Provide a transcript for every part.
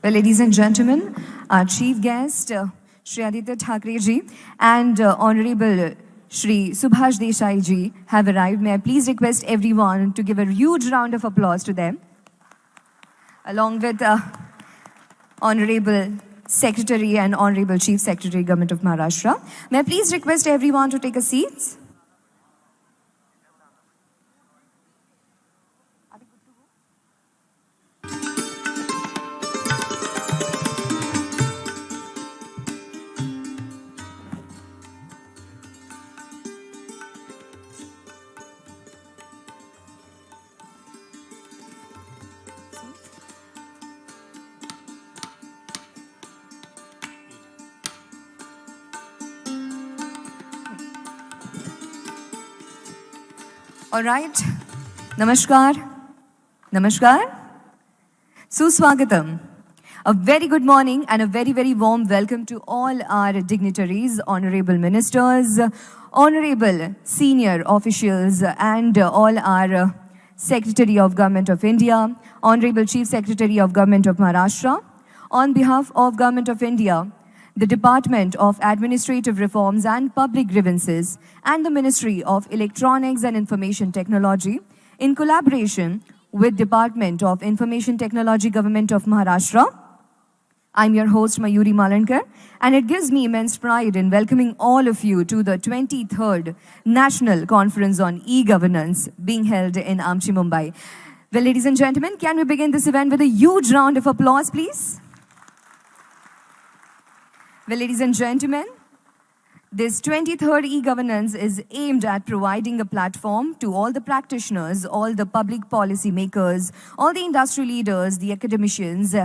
Well, ladies and gentlemen, our chief guest, Shri Aditya Thackeray ji and Honorable Shri Subhash Desai ji have arrived. May I please request everyone to give a huge round of applause to them, along with Honorable Secretary and Honorable Chief Secretary, Government of Maharashtra. May I please request everyone to take a seat? All right. Namaskar. Namaskar. Suswagatam. A very good morning and a very, very warm welcome to all our dignitaries, honorable ministers, honorable senior officials, and all our Secretary of Government of India, Honorable Chief Secretary of Government of Maharashtra. On behalf of Government of India, the Department of Administrative Reforms and Public Grievances, and the Ministry of Electronics and Information Technology, in collaboration with Department of Information Technology, Government of Maharashtra. I'm your host, Mayuri Malankar, and it gives me immense pride in welcoming all of you to the 23rd National Conference on E-Governance being held in Amchi, Mumbai. Well, ladies and gentlemen, can we begin this event with a huge round of applause, please? Well, ladies and gentlemen, this 23rd e-governance is aimed at providing a platform to all the practitioners, all the public policy makers, all the industry leaders, the academicians,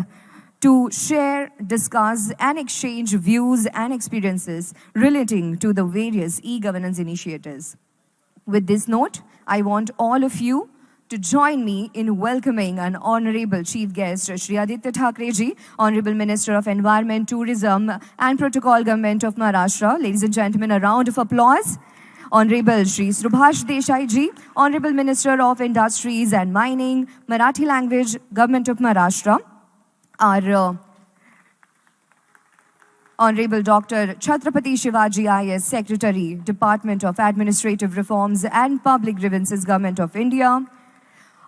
to share, discuss, and exchange views and experiences relating to the various e-governance initiatives. With this note, I want all of you to join me in welcoming an honorable chief guest, Shri Aditya Thackeray ji, Honorable Minister of Environment, Tourism and Protocol, Government of Maharashtra. Ladies and gentlemen, a round of applause. Honorable Shri Subhash Desai ji, Honorable Minister of Industries and Mining, Marathi Language, Government of Maharashtra. Our Honorable Dr. Chhatrapati Shivaji IS, Secretary, Department of Administrative Reforms and Public Grievances, Government of India.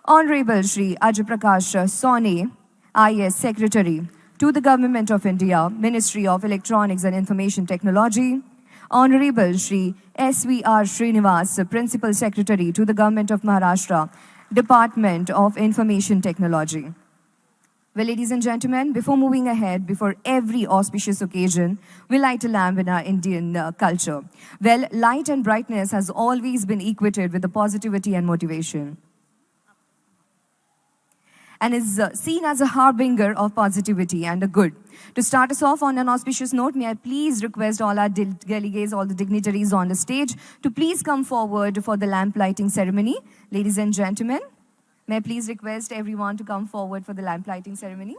Honorable Shri Ajay Prakash Sone, IS Secretary to the Government of India, Ministry of Electronics and Information Technology. Honorable Shri SVR Srinivas, Principal Secretary to the Government of Maharashtra, Department of Information Technology. Well, ladies and gentlemen, before moving ahead, before every auspicious occasion, we light a lamp in our Indian culture. Well, light and brightness has always been equated with the positivity and motivation, and is seen as a harbinger of positivity and a good. To start us off on an auspicious note, may I please request all our delegates, all the dignitaries on the stage, to please come forward for the lamp lighting ceremony. Ladies and gentlemen, may I please request everyone to come forward for the lamp lighting ceremony.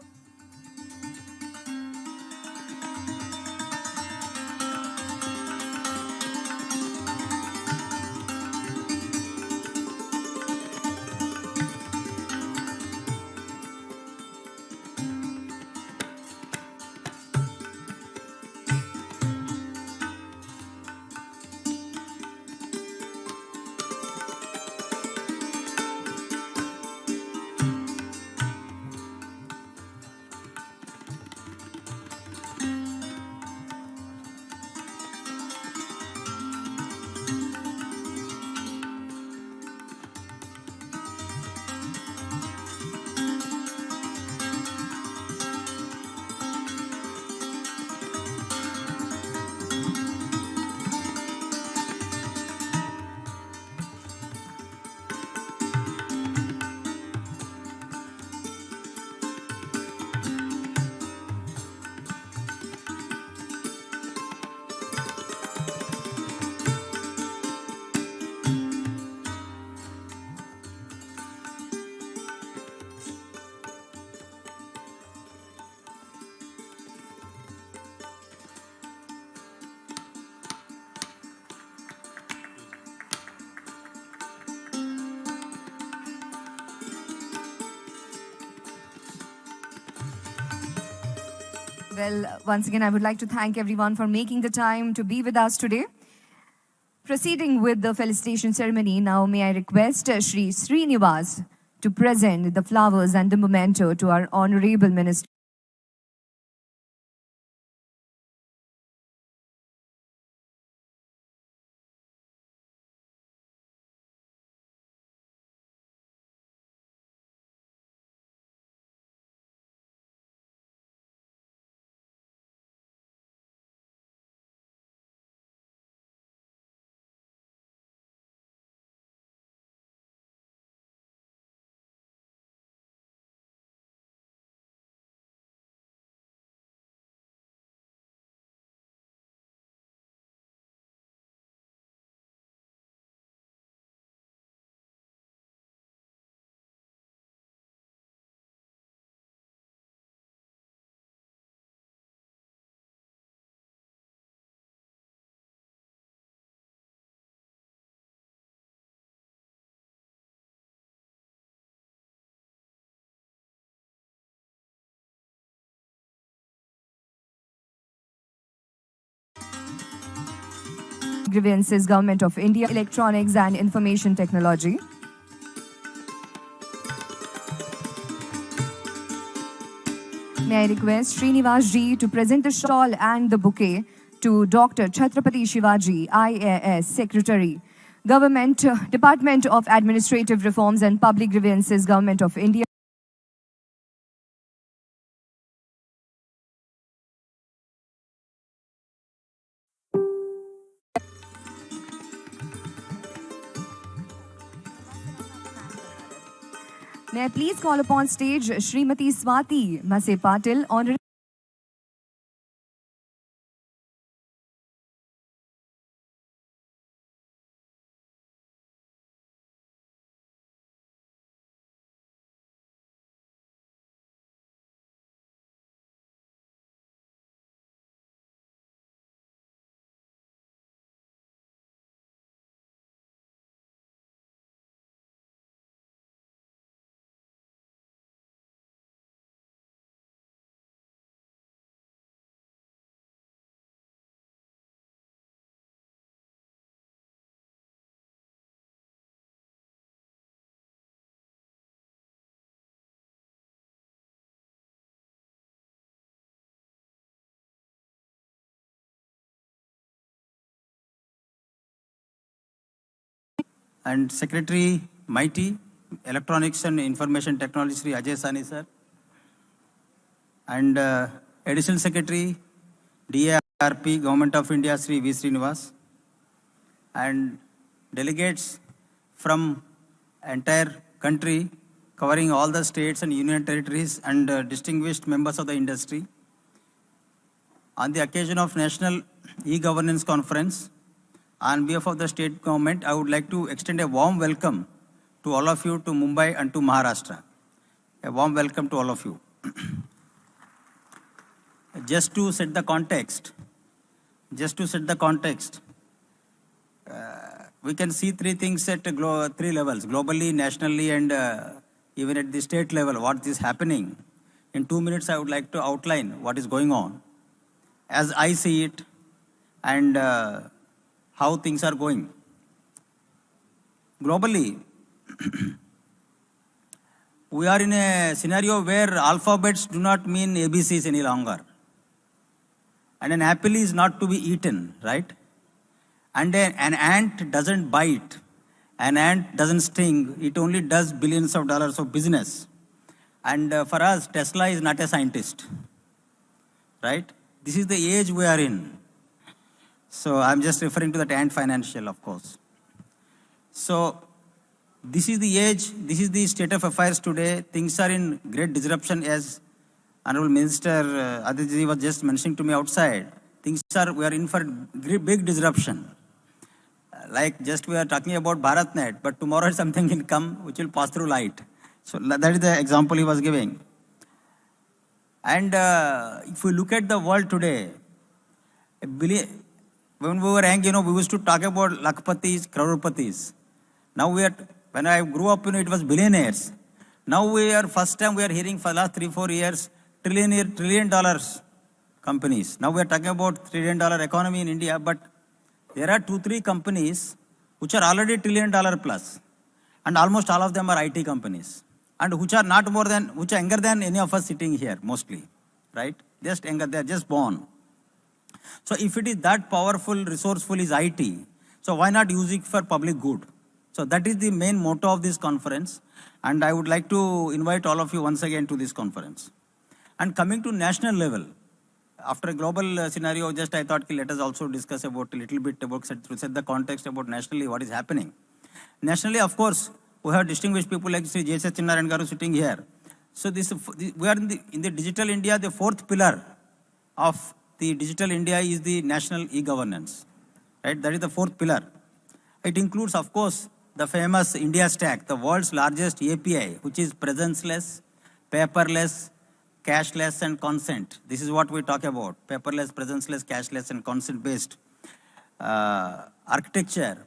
Well, once again, I would like to thank everyone for making the time to be with us today. Proceeding with the felicitation ceremony, now may I request Shri Srinivas to present the flowers and the memento to our Honorable Minister. Grievances, Government of India, Electronics and Information Technology. May I request Srinivas ji to present the shawl and the bouquet to Dr. Chhatrapati Shivaji, IAS Secretary, Government Department of Administrative Reforms and Public Grievances, Government of India. May I please call upon stage Srimati Swati Mase Patil, Honorable. And Secretary Mighty, Electronics and Information Technology, Sri Ajay Sani sir. And Additional Secretary, DARP, Government of India, Sri V. Srinivas. And delegates from entire country, covering all the states and union territories, and distinguished members of the industry. On the occasion of National E-Governance Conference, on behalf of the state government, I would like to extend a warm welcome to all of you to Mumbai and to Maharashtra. A warm welcome to all of you. Just to set the context, we can see three things at three levels: globally, nationally, and even at the state level, what is happening. In 2 minutes, I would like to outline what is going on, as I see it, and how things are going. Globally, we are in a scenario where alphabets do not mean ABCs any longer. And an apple is not to be eaten, right? And an ant doesn't bite. An ant doesn't sting. It only does billions of dollars of business. And for us, Tesla is not a scientist, right? This is the age we are in. So I'm just referring to that Ant Financial, of course. So this is the age, this is the state of affairs today. Things are in great disruption, as Honorable Minister Aditya was just mentioning to me outside. We are in for big disruption. Like just we are talking about BharatNet, but tomorrow something will come which will pass through light. So that is the example he was giving. And if we look at the world today, when we were young, we used to talk about lakpatis, croropatis. Now when I grew up, it was billionaires. Now first time we are hearing for the last 3-4 years, $1 trillion companies. Now we are talking about $1 trillion economy in India, but there are 2, 3 companies which are already $1 trillion plus, and almost all of them are IT companies, and which are not more than, which are younger than any of us sitting here, mostly, right? Just younger, they are just born. So if it is that powerful, resourceful is IT, so why not use it for public good? So that is the main motto of this conference, and I would like to invite all of you once again to this conference. And coming to national level, after a global scenario, just I thought let us also discuss about a little bit about set the context about nationally what is happening. Nationally, of course, we have distinguished people like Sri J.S. Chinnarayan Garu sitting here. So we are in the digital India. The fourth pillar of the digital India is the national e-governance, right? That is the fourth pillar. It includes, of course, the famous India Stack, the world's largest API, which is presence-less, paperless, cashless, and consent. This is what we talk about: paperless, presence-less, cashless, and consent-based architecture.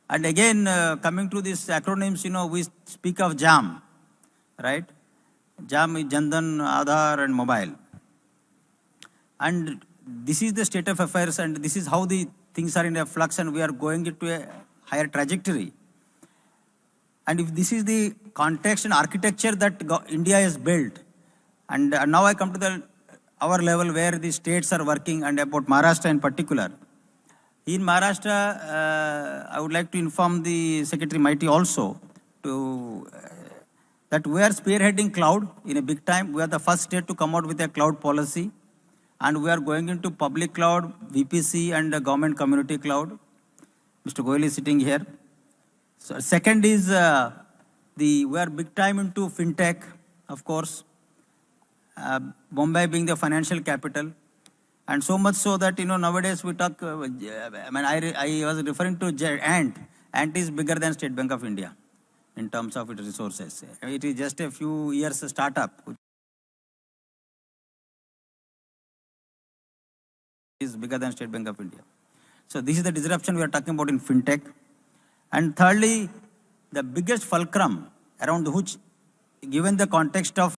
And again, coming to these acronyms, we speak of JAM, right? JAM is Jandan, Aadhaar, and Mobile. And this is the state of affairs, and this is how the things are in a flux, and we are going into a higher trajectory. And if this is the context and architecture that India has built, and now I come to our level where the states are working, and about Maharashtra in particular. In Maharashtra, I would like to inform the Secretary Mighty also that we are spearheading cloud in a big time. We are the first state to come out with a cloud policy, and we are going into public cloud, VPC, and government community cloud. Mr. Goyal is sitting here. So second is we are big time into fintech, of course. Bombay being the financial capital, and so much so that nowadays we talk. I was referring to Ant. Ant is bigger than State Bank of India in terms of its resources. It is just a few years startup, which is bigger than State Bank of India. So this is the disruption we are talking about in fintech. And thirdly, the biggest fulcrum around which, given the context of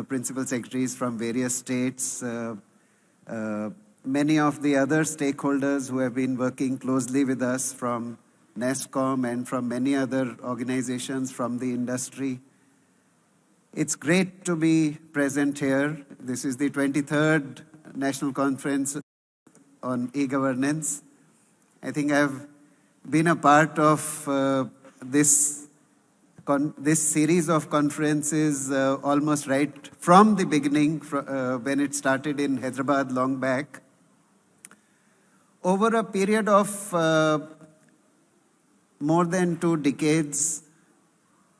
principal secretaries from various states, many of the other stakeholders who have been working closely with us from NESCOM and from many other organizations from the industry. It's great to be present here. This is the 23rd National Conference on e-governance. I think I've been a part of this series of conferences almost right from the beginning, when it started in Hyderabad long back. Over a period of more than 2 decades,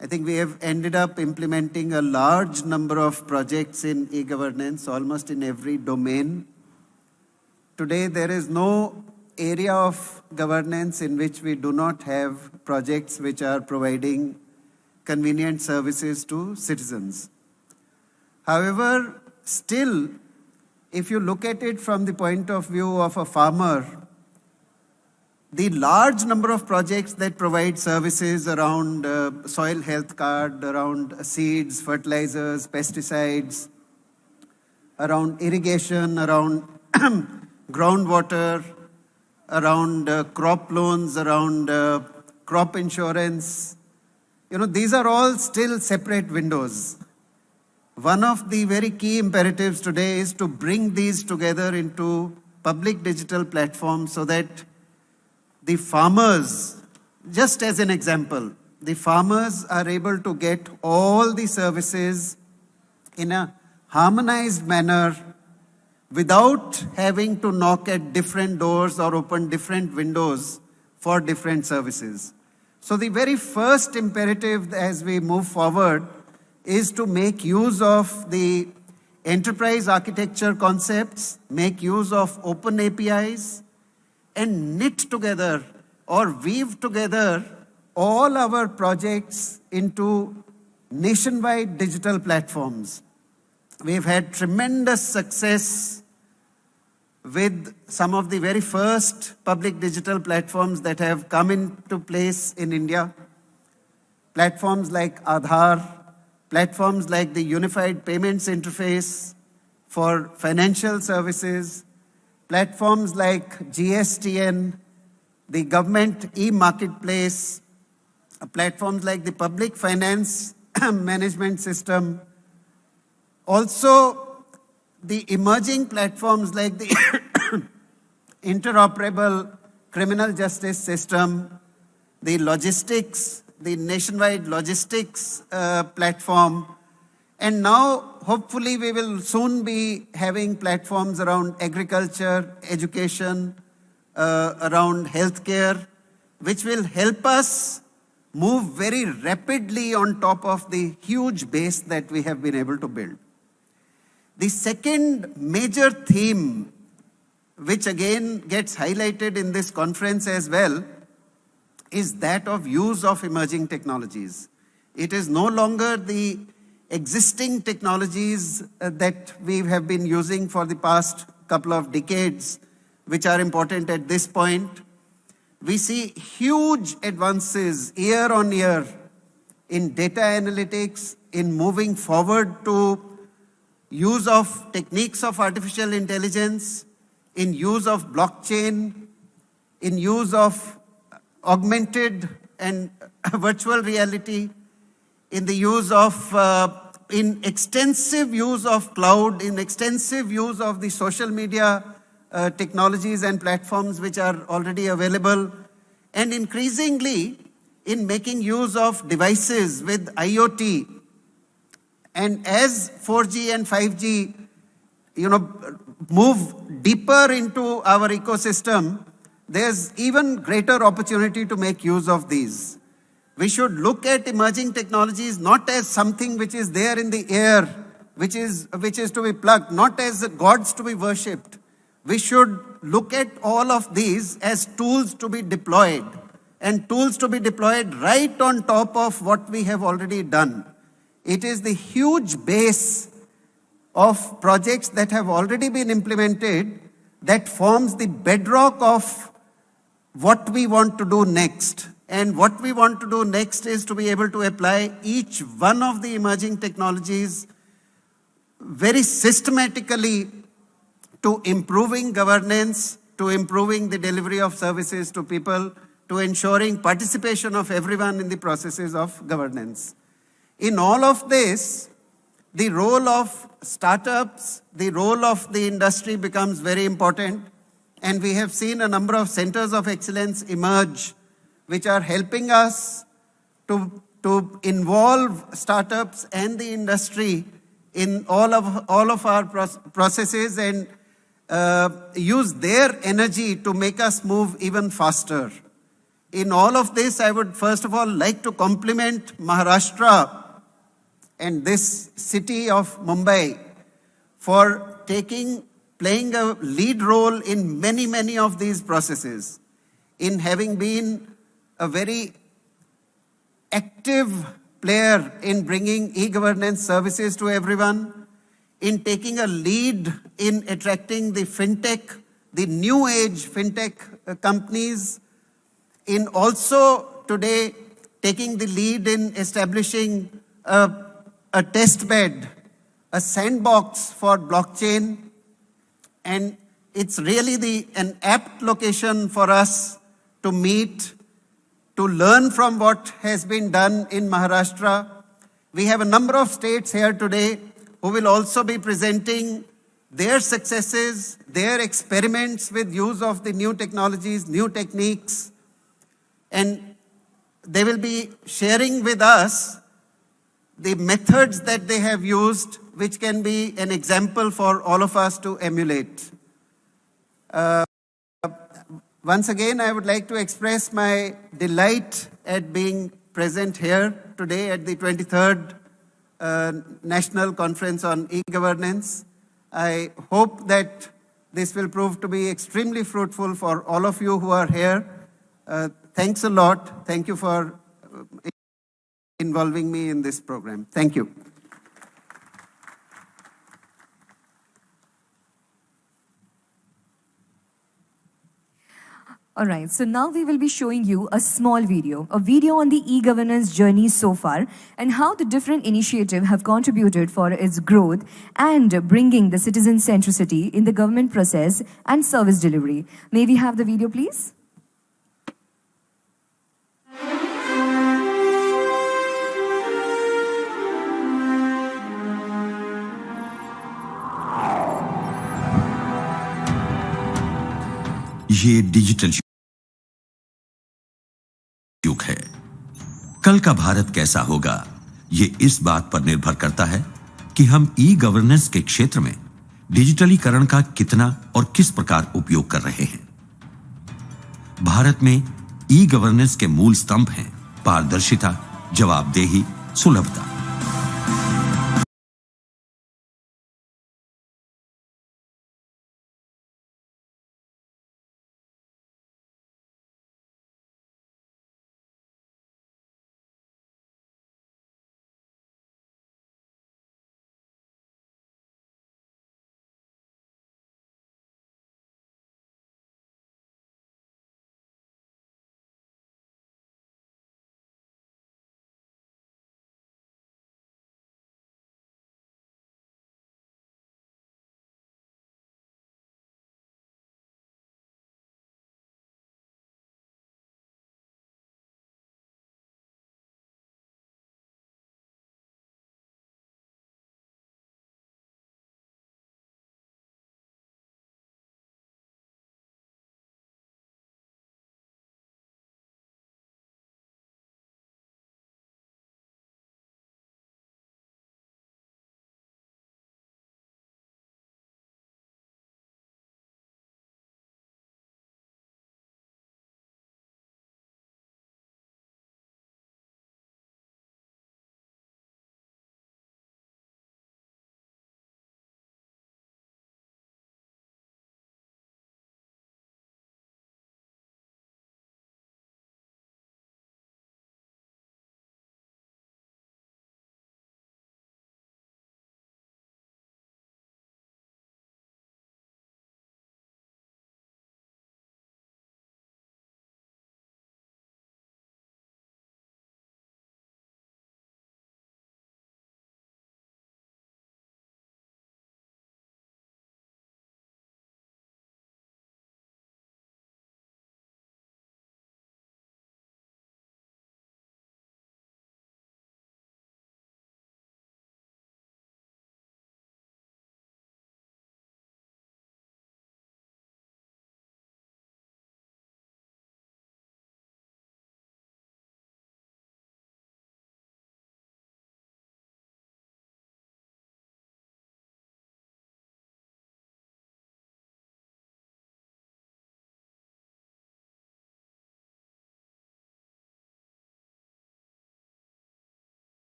I think we have ended up implementing a large number of projects in e-governance, almost in every domain. Today, there is no area of governance in which we do not have projects which are providing convenient services to citizens. However, still, if you look at it from the point of view of a farmer, the large number of projects that provide services around soil health card, around seeds, fertilizers, pesticides, around irrigation, around groundwater, around crop loans, around crop insurance, these are all still separate windows. One of the very key imperatives today is to bring these together into public digital platforms so that the farmers, just as an example, the farmers are able to get all the services in a harmonized manner without having to knock at different doors or open different windows for different services. So the very first imperative as we move forward is to make use of the enterprise architecture concepts, make use of open APIs, and knit together or weave together all our projects into nationwide digital platforms. We've had tremendous success with some of the very first public digital platforms that have come into place in India. Platforms like Aadhaar, platforms like the Unified Payments Interface for financial services, platforms like GSTN, the government e-marketplace, platforms like the public finance management system, also the emerging platforms like the interoperable criminal justice system, the logistics, the nationwide logistics platform, and now hopefully we will soon be having platforms around agriculture, education, around healthcare, which will help us move very rapidly on top of the huge base that we have been able to build. The second major theme, which again gets highlighted in this conference as well, is that of use of emerging technologies. It is no longer the existing technologies that we have been using for the past couple of decades, which are important at this point. We see huge advances year on year in data analytics, in moving forward to use of techniques of artificial intelligence, in use of blockchain, in use of augmented and virtual reality, in the use of, in extensive use of cloud, in extensive use of the social media technologies and platforms which are already available, and increasingly in making use of devices with IoT. And as 4G and 5G, move deeper into our ecosystem, there's even greater opportunity to make use of these. We should look at emerging technologies not as something which is there in the air, which is to be plugged, not as gods to be worshipped. We should look at all of these as tools to be deployed, and tools to be deployed right on top of what we have already done. It is the huge base of projects that have already been implemented that forms the bedrock of what we want to do next. And what we want to do next is to be able to apply each one of the emerging technologies very systematically to improving governance, to improving the delivery of services to people, to ensuring participation of everyone in the processes of governance. In all of this, the role of startups, the role of the industry becomes very important. And we have seen a number of centers of excellence emerge, which are helping us to involve startups and the industry in all of our processes and use their energy to make us move even faster. In all of this, I would first of all like to compliment Maharashtra and this city of Mumbai for playing a lead role in many of these processes, in having been a very active player in bringing e-governance services to everyone, in taking a lead in attracting the fintech, the new age fintech companies, in also today taking the lead in establishing a test bed, a sandbox for blockchain. And it's really an apt location for us to meet, to learn from what has been done in Maharashtra. We have a number of states here today who will also be presenting their successes, their experiments with use of the new technologies, new techniques. And they will be sharing with us the methods that they have used, which can be an example for all of us to emulate. Once again, I would like to express my delight at being present here today at the 23rd National Conference on E-Governance. I hope that this will prove to be extremely fruitful for all of you who are here. Thanks a lot. Thank you for involving me in this program. Thank you. All right, so now we will be showing you a small video, a video on the e-governance journey so far and how the different initiatives have contributed for its growth and bringing the citizen centricity in the government process and service delivery. May we have the video, please? ये digital युग है। कल का भारत कैसा होगा, ये इस बात पर निर्भर करता है कि हम ई गवर्नेंस के क्षेत्र में डिजिटलीकरण का कितना और किस प्रकार उपयोग कर रहे हैं। भारत में ई गवर्नेंस के मूल स्तंभ हैं पारदर्शिता, जवाबदेही, सुलभता।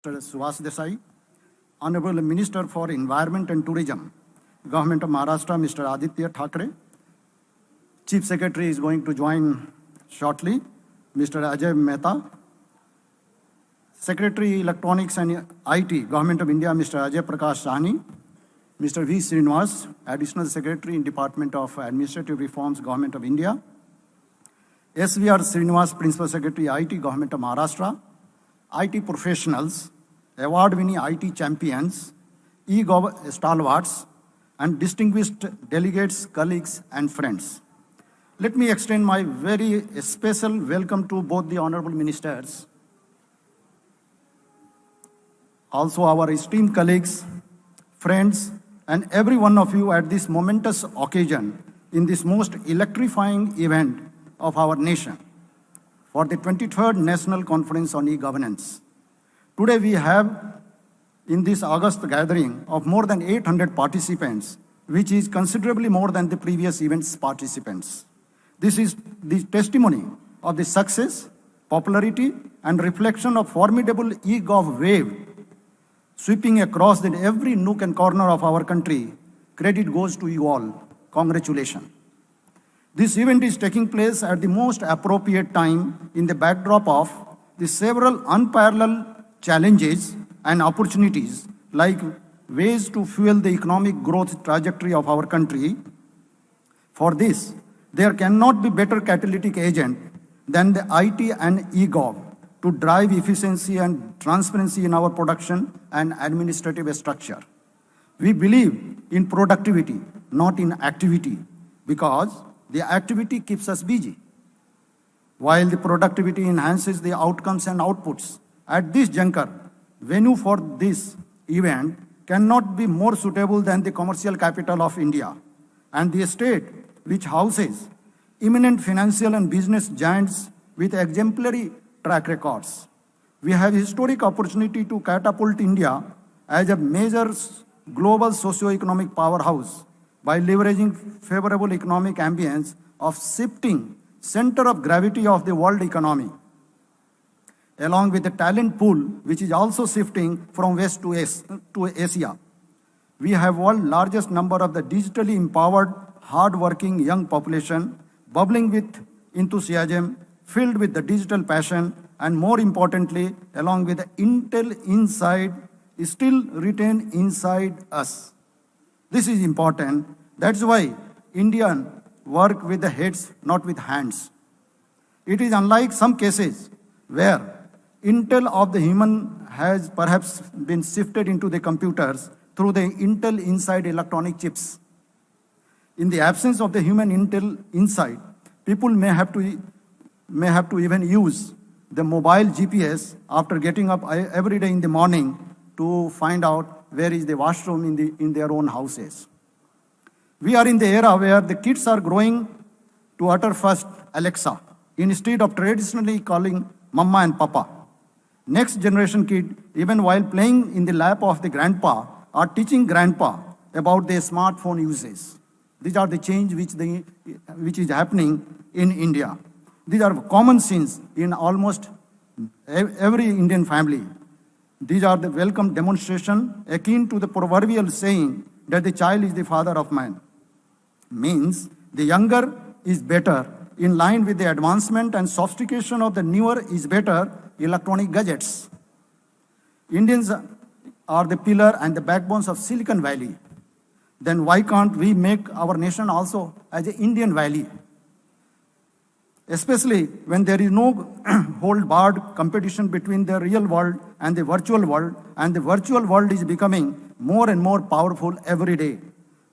Mr. Subhash Desai, Honorable Minister for Environment and Tourism, Government of Maharashtra, Mr. Aditya Thackeray. Chief Secretary is going to join shortly, Mr. Ajay Mehta. Secretary Electronics and IT, Government of India, Mr. Ajay Prakash Sahni. Mr. V. Srinivas, Additional Secretary in Department of Administrative Reforms, Government of India. SVR Srinivas, Principal Secretary, IT, Government of Maharashtra. IT professionals, award-winning IT champions, e-gov stalwarts, and distinguished delegates, colleagues, and friends. Let me extend my very special welcome to both the honorable ministers, also our esteemed colleagues, friends, and every one of you at this momentous occasion in this most electrifying event of our nation for the 23rd National Conference on E-Governance. Today we have in this August gathering of more than 800 participants, which is considerably more than the previous event's participants. This is the testimony of the success, popularity, and reflection of formidable e-gov wave sweeping across every nook and corner of our country. Credit goes to you all. Congratulations. This event is taking place at the most appropriate time in the backdrop of the several unparalleled challenges and opportunities like ways to fuel the economic growth trajectory of our country. For this, there cannot be better catalytic agent than the IT and e-gov to drive efficiency and transparency in our production and administrative structure. We believe in productivity, not in activity, because the activity keeps us busy, while the productivity enhances the outcomes and outputs. At this juncture, venue for this event cannot be more suitable than the commercial capital of India and the state which houses eminent financial and business giants with exemplary track records. We have historic opportunity to catapult India as a major global socio-economic powerhouse by leveraging favorable economic ambience of shifting center of gravity of the world economy, along with the talent pool, which is also shifting from West to Asia. We have world's largest number of the digitally empowered, hard-working young population, bubbling with enthusiasm, filled with the digital passion, and more importantly, along with the intel inside, is still retained inside us. This is important. That's why Indians work with the heads, not with hands. It is unlike some cases where intel of the human has perhaps been shifted into the computers through the intel inside electronic chips. In the absence of the human intel inside, people may have to even use the mobile GPS after getting up every day in the morning to find out where is the washroom in their own houses. We are in the era where the kids are growing to utter first Alexa instead of traditionally calling Mama and Papa. Next generation kid, even while playing in the lap of the grandpa, are teaching grandpa about their smartphone uses. These are the change which is happening in India. These are common scenes in almost every Indian family. These are the welcome demonstration akin to the proverbial saying that the child is the father of man. Means the younger is better, in line with the advancement and sophistication of the newer is better electronic gadgets. Indians are the pillar and the backbones of Silicon Valley. Then why can't we make our nation also as an Indian Valley? Especially when there is no hold-barred competition between the real world and the virtual world, and the virtual world is becoming more and more powerful every day.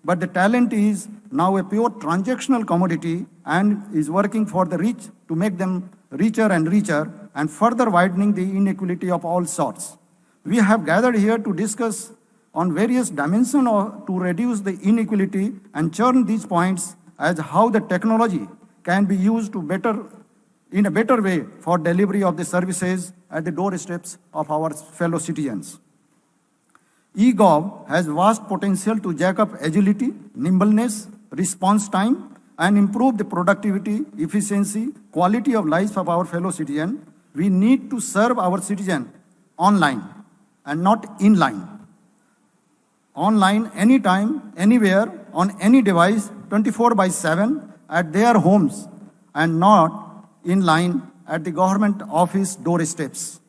But the talent is now a pure transactional commodity and is working for the rich to make them richer and further widening the inequality of all sorts. We have gathered here to discuss on various dimensions to reduce the inequality and churn these points as how the technology can be used in a better way for delivery of the services at the doorsteps of our fellow citizens. eGov has vast potential to jack up agility, nimbleness, response time, and improve the productivity, efficiency, quality of life of our fellow citizens. We need to serve our citizens online and not inline. Online, anytime, anywhere, on any device, 24/7 at their homes, and not inline at the government office doorsteps.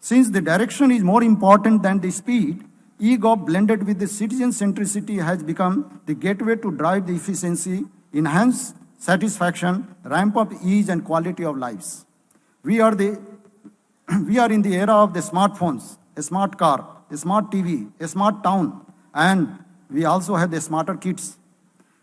Since the direction is more important than the speed, eGov blended with the citizen centricity has become the gateway to drive the efficiency, enhance satisfaction, ramp up ease and quality of lives. We are in the era of the smartphones, a smart car, a smart TV, a smart town, and we also have the smarter kids.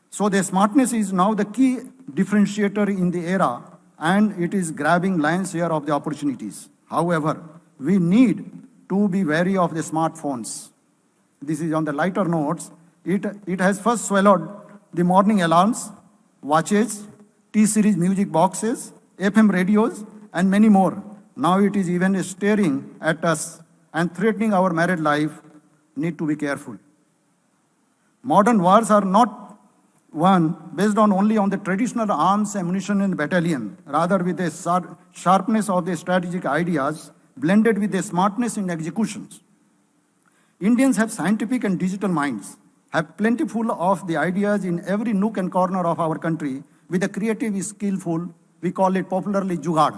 So the smartness is now the key differentiator in the era, and it is grabbing lion's share of the opportunities. However, we need to be wary of the smartphones. This is on the lighter notes. It has first swallowed the morning alarms, watches, T-series music boxes, FM radios, and many more. Now it is even staring at us and threatening our married life. Need to be careful. Modern wars are not won based only on the traditional arms, ammunition, and battalion, rather with the sharpness of the strategic ideas blended with the smartness in executions. Indians have scientific and digital minds, have plentiful of the ideas in every nook and corner of our country, with a creative, skillful, we call it popularly jugaad.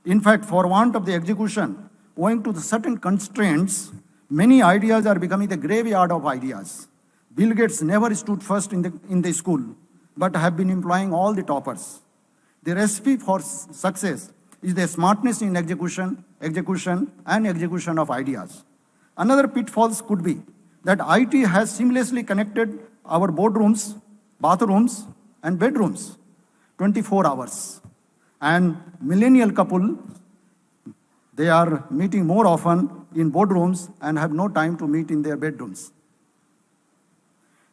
In fact, for want of the execution, owing to the certain constraints, many ideas are becoming the graveyard of ideas. Bill Gates never stood first in the school, but have been employing all the toppers. The recipe for success is the smartness in execution of ideas. Another pitfalls could be that IT has seamlessly connected our boardrooms, bathrooms, and bedrooms 24 hours. And millennial couple, they are meeting more often in boardrooms and have no time to meet in their bedrooms.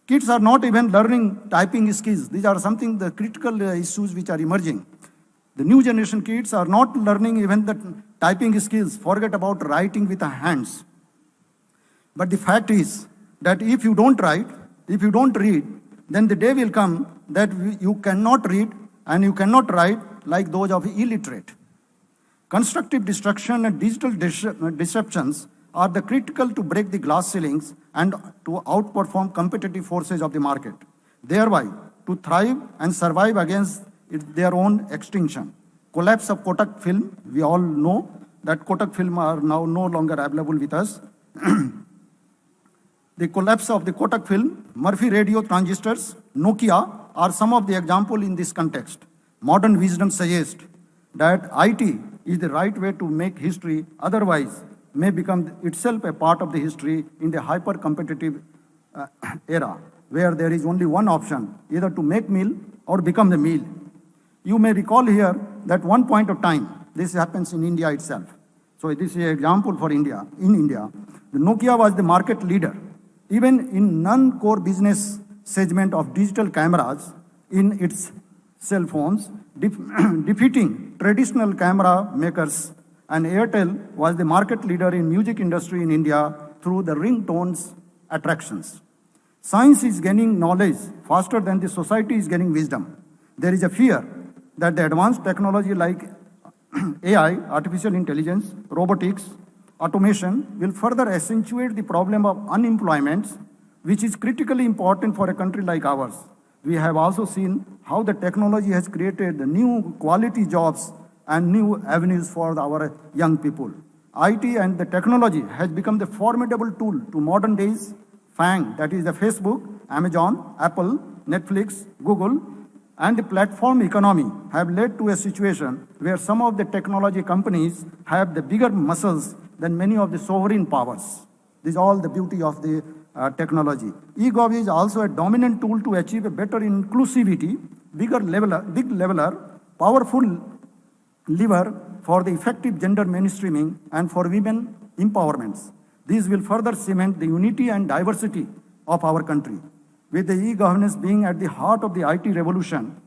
Kids are not even learning typing skills. These are the critical issues which are emerging. The new generation kids are not learning even the typing skills. Forget about writing with the hands. But the fact is that if you don't write, if you don't read, then the day will come that you cannot read and you cannot write like those of illiterate. Constructive destruction and digital disruptions are the critical to break the glass ceilings and to outperform competitive forces of the market, thereby to thrive and survive against their own extinction. Collapse of Kotak film, we all know that Kotak film are now no longer available with us. The collapse of the Kotak film, Murphy radio transistors, Nokia are some of the examples in this context. Modern wisdom suggests that IT is the right way to make history, otherwise may become itself a part of the history in the hyper-competitive era, where there is only one option, either to make meal or become the meal. You may recall here that one point of time, this happens in India itself. So this is an example for India. In India, the Nokia was the market leader. Even in non-core business segment of digital cameras in its cell phones, defeating traditional camera makers, and Airtel was the market leader in music industry in India through the ringtones attractions. Science is gaining knowledge faster than the society is gaining wisdom. There is a fear that the advanced technology like AI, artificial intelligence, robotics, automation will further accentuate the problem of unemployment, which is critically important for a country like ours. We have also seen how the technology has created the new quality jobs and new avenues for our young people. IT and the technology has become the formidable tool to modern days FANG, that is the Facebook, Amazon, Apple, Netflix, Google, and the platform economy have led to a situation where some of the technology companies have the bigger muscles than many of the sovereign powers. This is all the beauty of the technology. eGov is also a dominant tool to achieve a better inclusivity, big leveler, powerful lever for the effective gender mainstreaming and for women empowerments. These will further cement the unity and diversity of our country. With the e-governance being at the heart of the IT revolution,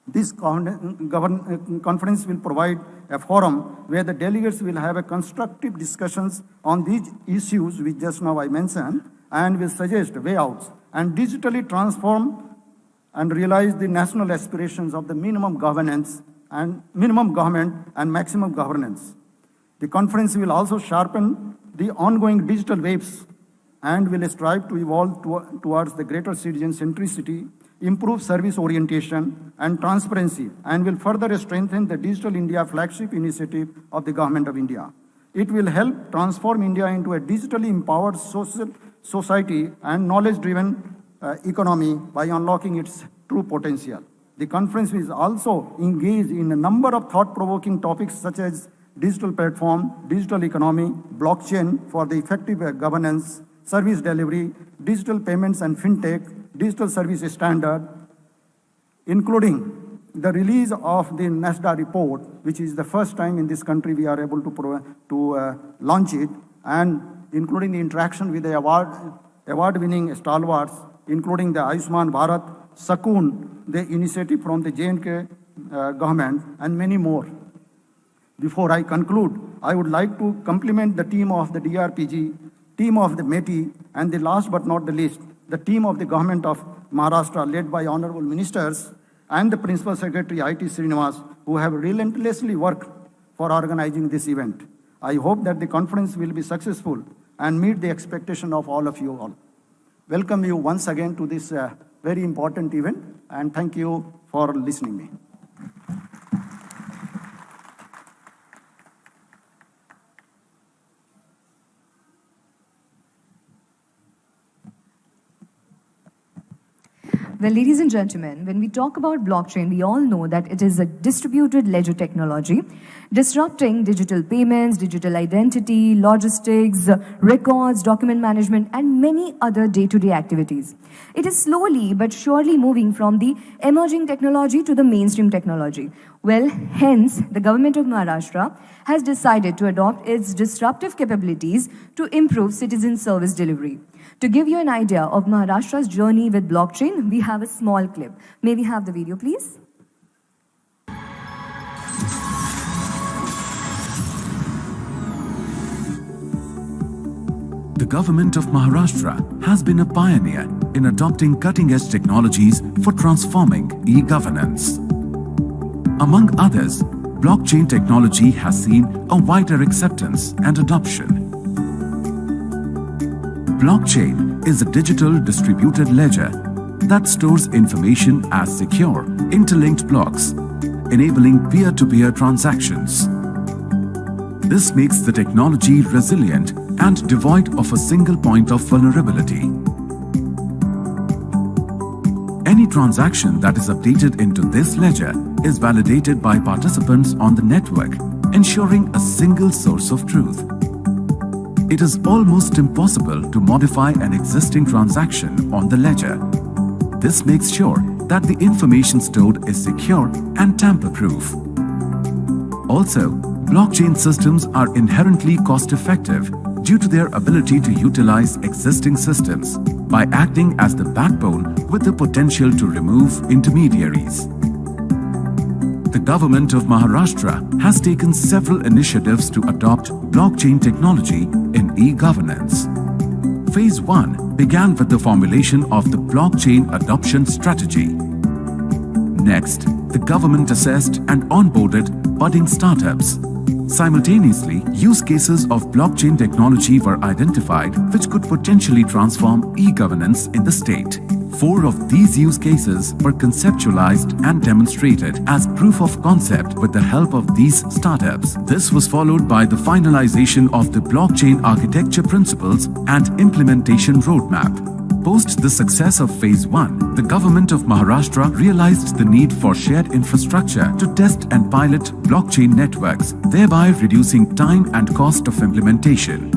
this conference will provide a forum where the delegates will have a constructive discussions on these issues which just now I mentioned, and will suggest way outs and digitally transform and realize the national aspirations of the minimum government and maximum governance. The conference will also sharpen the ongoing digital waves and will strive to evolve towards the greater citizen centricity, improve service orientation and transparency, and will further strengthen the Digital India flagship initiative of the Government of India. It will help transform India into a digitally empowered society and knowledge-driven economy by unlocking its true potential. The conference is also engaged in a number of thought-provoking topics such as digital platform, digital economy, blockchain for the effective governance, service delivery, digital payments and fintech, digital service standard, including the release of the NASDA report, which is the first time in this country we are able to launch it, and including the interaction with the award-winning stalwarts, including the Ayushman Bharat, Sakun, the initiative from the J&K government, and many more. Before I conclude, I would like to compliment the team of the DRPG, team of the METI, and the last but not the least, the team of the Government of Maharashtra led by Honorable Ministers and the Principal Secretary IT Srinivas, who have relentlessly worked for organizing this event. I hope that the conference will be successful and meet the expectation of all of you all. Welcome you once again to this very important event, and thank you for listening me. Well, ladies and gentlemen, when we talk about blockchain, we all know that it is a distributed ledger technology, disrupting digital payments, digital identity, logistics, records, document management, and many other day-to-day activities. It is slowly but surely moving from the emerging technology to the mainstream technology. Well, hence, the government of Maharashtra has decided to adopt its disruptive capabilities to improve citizen service delivery. To give you an idea of Maharashtra's journey with blockchain, we have a small clip. May we have the video, please? The government of Maharashtra has been a pioneer in adopting cutting-edge technologies for transforming e-governance. Among others, blockchain technology has seen a wider acceptance and adoption. Blockchain is a digital distributed ledger that stores information as secure, interlinked blocks, enabling peer-to-peer transactions. This makes the technology resilient and devoid of a single point of vulnerability. Any transaction that is updated into this ledger is validated by participants on the network, ensuring a single source of truth. It is almost impossible to modify an existing transaction on the ledger. This makes sure that the information stored is secure and tamper-proof. Also, blockchain systems are inherently cost-effective due to their ability to utilize existing systems by acting as the backbone with the potential to remove intermediaries. The government of Maharashtra has taken several initiatives to adopt blockchain technology in e-governance. Phase 1 began with the formulation of the blockchain adoption strategy. Next, the government assessed and onboarded budding startups. Simultaneously, use cases of blockchain technology were identified which could potentially transform e-governance in the state. 4 of these use cases were conceptualized and demonstrated as proof of concept with the help of these startups. This was followed by the finalization of the blockchain architecture principles and implementation roadmap. Post the success of Phase 1, the government of Maharashtra realized the need for shared infrastructure to test and pilot blockchain networks, thereby reducing time and cost of implementation.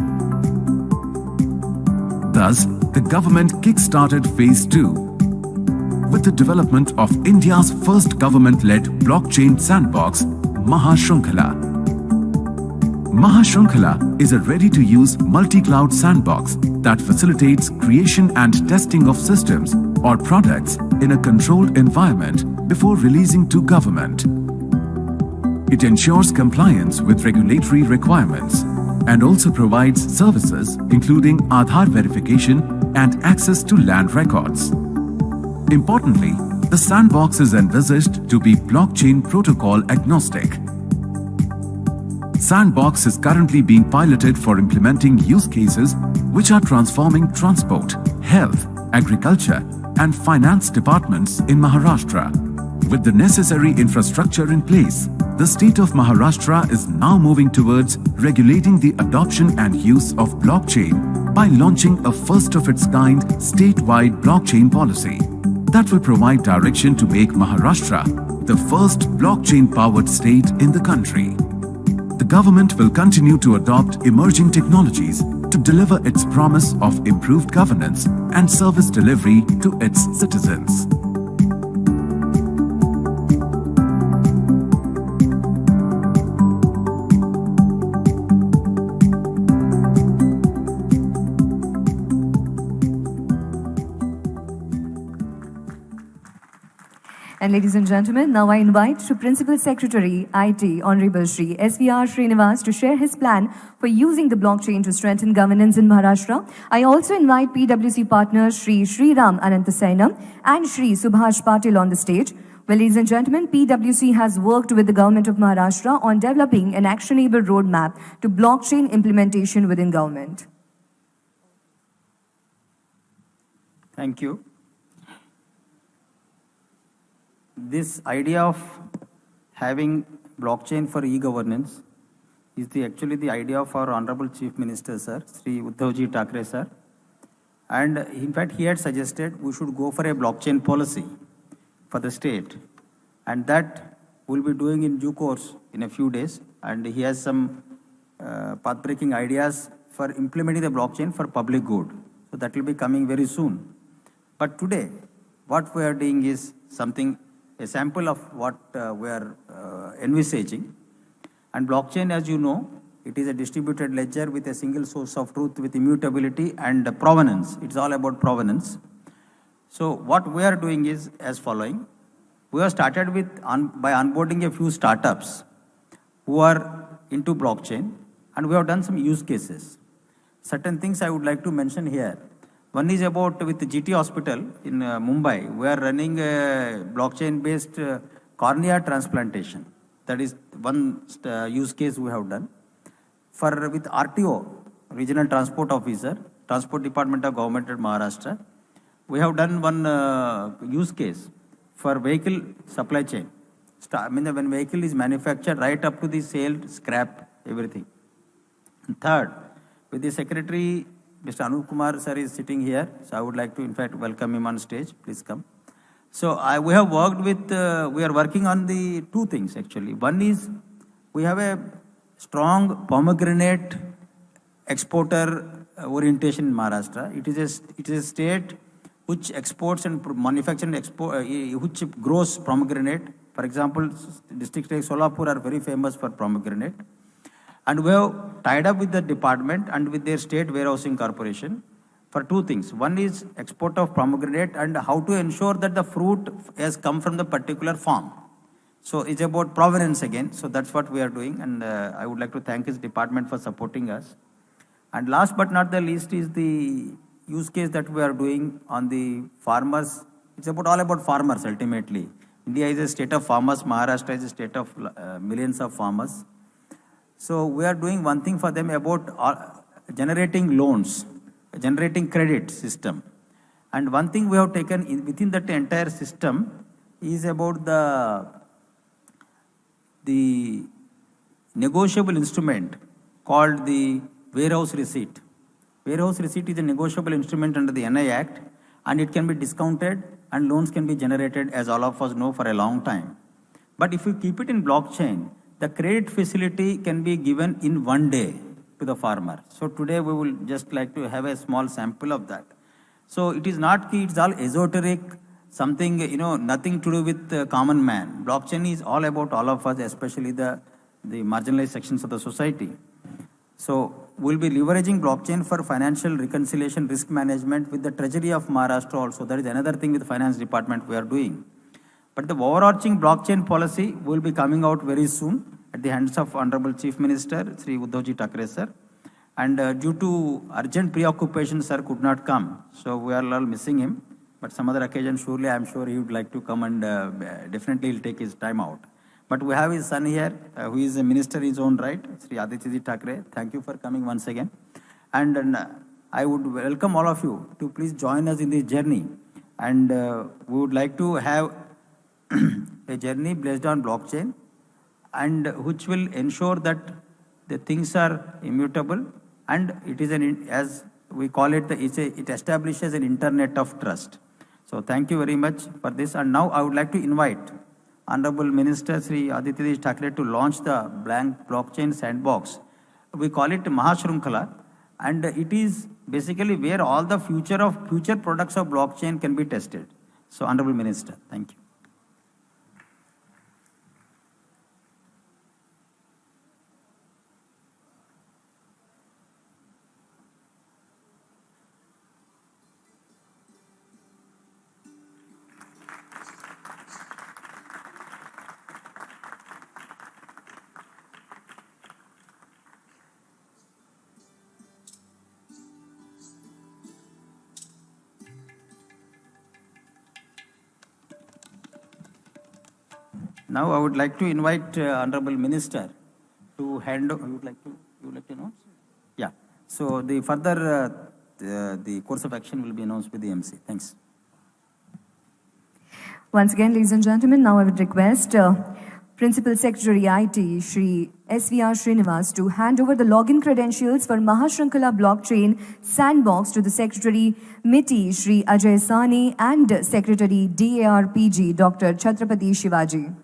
Thus, the government kick-started Phase 2 with the development of India's first government-led blockchain sandbox, Mahashrunkhala. Mahashrunkhala is a ready-to-use multi-cloud sandbox that facilitates creation and testing of systems or products in a controlled environment before releasing to government. It ensures compliance with regulatory requirements and also provides services including Aadhaar verification and access to land records. Importantly, the sandbox is envisaged to be blockchain protocol agnostic. Sandbox is currently being piloted for implementing use cases which are transforming transport, health, agriculture, and finance departments in Maharashtra. With the necessary infrastructure in place, the state of Maharashtra is now moving towards regulating the adoption and use of blockchain by launching a first-of-its-kind statewide blockchain policy that will provide direction to make Maharashtra the first blockchain-powered state in the country. The government will continue to adopt emerging technologies to deliver its promise of improved governance and service delivery to its citizens. And ladies and gentlemen, now I invite to Principal Secretary, IT, Honorable Shri SVR Srinivas to share his plan for using the blockchain to strengthen governance in Maharashtra. I also invite PwC partners Shri Sriram Anantasainam and Shri Subhash Patil on the stage. Well, ladies and gentlemen, PwC has worked with the government of Maharashtra on developing an actionable roadmap to blockchain implementation within government. Thank you. This idea of having blockchain for e-governance is actually the idea of our Honorable Chief Minister, sir, Sri Uddhavji Thackeray, sir. And in fact, he had suggested we should go for a blockchain policy for the state. And that we'll be doing in due course in a few days. And he has some path-breaking ideas for implementing the blockchain for public good. So that will be coming very soon. But today, what we are doing is something, a sample of what we are envisaging. And blockchain, as you know, it is a distributed ledger with a single source of truth with immutability and provenance. It's all about provenance. So what we are doing is as following. We have started with by onboarding a few startups who are into blockchain, and we have done some use cases. Certain things I would like to mention here. One is about with the GT Hospital in Mumbai. We are running a blockchain-based cornea transplantation. That is one use case we have done. For with RTO, Regional Transport Officer, Transport Department of Government of Maharashtra, we have done one use case for vehicle supply chain. I mean, when vehicle is manufactured, right up to the sale, scrap, everything. And third, with the Secretary, Mr. Anup Kumar sir is sitting here, so I would like to in fact welcome him on stage. Please come. So we have worked with, we are working on the two things actually. One is we have a strong pomegranate exporter orientation in Maharashtra. It is a state which exports and manufactures and which grows pomegranate. For example, districts like Solapur are very famous for pomegranate. And we have tied up with the department and with their state warehousing corporation for two things. One is export of pomegranate and how to ensure that the fruit has come from the particular farm. So it's about provenance again. So that's what we are doing. And I would like to thank his department for supporting us. And last but not the least is the use case that we are doing on the farmers. It's all about farmers ultimately. India is a state of farmers. Maharashtra is a state of millions of farmers. So we are doing one thing for them about generating loans, generating credit system. And one thing we have taken within that entire system is about the negotiable instrument called the warehouse receipt. Warehouse receipt is a negotiable instrument under the NI Act, and it can be discounted and loans can be generated, as all of us know, for a long time. But if you keep it in blockchain, the credit facility can be given in one day to the farmer. So today we will just like to have a small sample of that. So it is not key, it's all esoteric, something, nothing to do with the common man. Blockchain is all about all of us, especially the marginalized sections of the society. So we'll be leveraging blockchain for financial reconciliation, risk management with the Treasury of Maharashtra also. That is another thing with the finance department we are doing. But the overarching blockchain policy will be coming out very soon at the hands of Honorable Chief Minister, Sri Uddhavji Thackeray, sir. And due to urgent preoccupation, sir could not come. So we are all missing him. But some other occasion, surely I'm sure he would like to come and definitely he'll take his time out. But we have his son here, who is a minister in his own right, Sri Aditya Thackeray. Thank you for coming once again. And I would welcome all of you to please join us in this journey. And we would like to have a journey based on blockchain, and which will ensure that the things are immutable, and it is as we call it, it establishes an internet of trust. So thank you very much for this. And now I would like to invite Honorable Minister Sri Aditya Thackeray to launch the blank blockchain sandbox. We call it Mahashrunkhala, and it is basically where all the future products of blockchain can be tested. So Honorable Minister, thank you. Now I would like to invite Honorable Minister to hand over. You would like to announce? Yeah. So the further the course of action will be announced with the MC. Thanks. Once again, ladies and gentlemen, now I would request Principal Secretary IT, Shri SVR Srinivas, to hand over the login credentials for Mahashrunkhala Blockchain Sandbox to the Secretary MITI, Shri Ajay Sani, and Secretary DARPG, Dr. Chhatrapati Shivaji.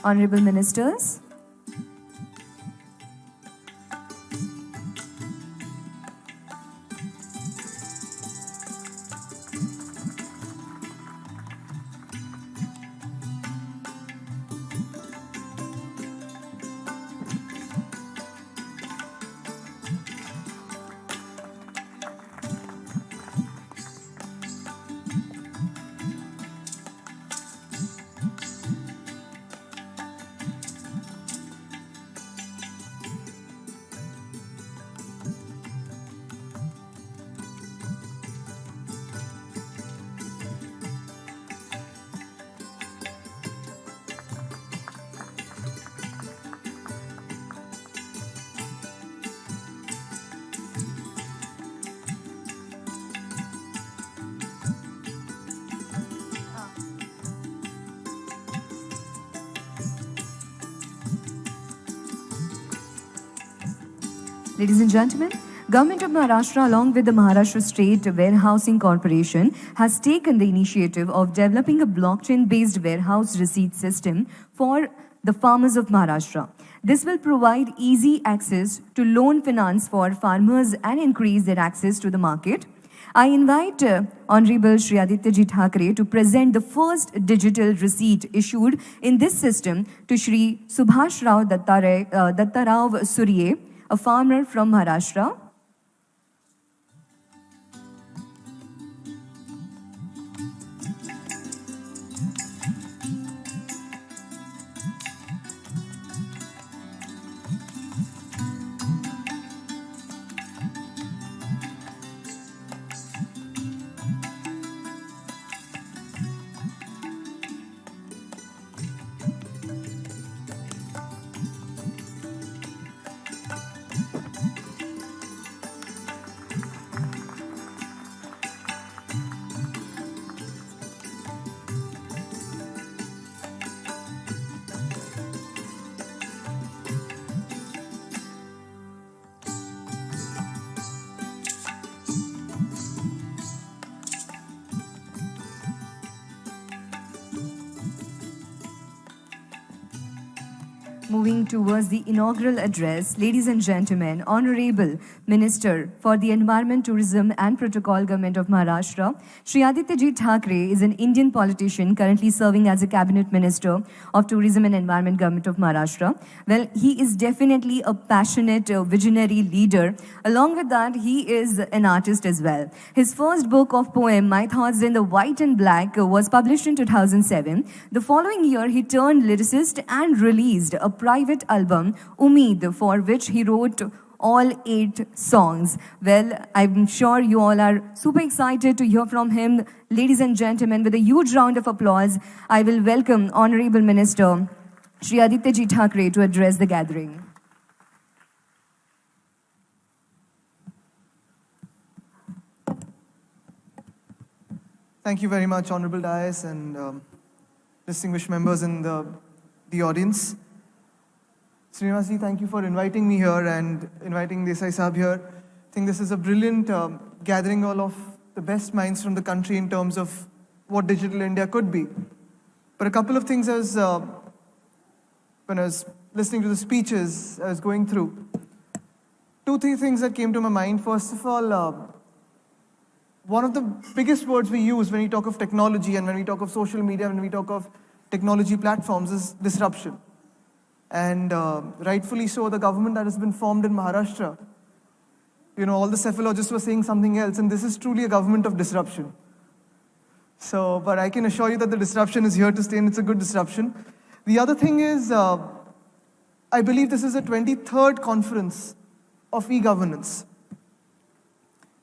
Honorable Ministers, ladies and gentlemen, Government of Maharashtra, along with the Maharashtra State Warehousing Corporation, has taken the initiative of developing a blockchain-based warehouse receipt system for the farmers of Maharashtra. This will provide easy access to loan finance for farmers and increase their access to the market. I invite Honorable Shri Aditya Thackeray to present the first digital receipt issued in this system to Shri Subhash Rao Dattarao Surye, a farmer from Maharashtra. Moving towards the inaugural address, ladies and gentlemen, Honorable Minister for the Environment, Tourism and Protocol, Government of Maharashtra, Shri Aditya Thackeray is an Indian politician currently serving as a Cabinet Minister of Tourism and Environment, Government of Maharashtra. Well, he is definitely a passionate, visionary leader. Along with that, he is an artist as well. His first book of poem, My Thoughts in the White and Black, was published in 2007. The following year, he turned lyricist and released a private album, Umeed, for which he wrote all 8 songs. Well, I'm sure you all are super excited to hear from him. Ladies and gentlemen, with a huge round of applause, I will welcome Honorable Minister Shri Aditya Ji Thackeray to address the gathering. Thank you very much, Honorable Dais and distinguished members in the audience. Srinivas ji, thank you for inviting me here and inviting Desai Saab here. I think this is a brilliant gathering all of the best minds from the country in terms of what Digital India could be. But a couple of things as when I was listening to the speeches I was going through, 2-3 things that came to my mind. First of all, one of the biggest words we use when we talk of technology and when we talk of social media, when we talk of technology platforms is disruption. And rightfully so, the government that has been formed in Maharashtra, you know, all the cephalologists were saying something else, and this is truly a government of disruption. So, but I can assure you that the disruption is here to stay, and it's a good disruption. The other thing is, I believe this is the 23rd conference of e-governance.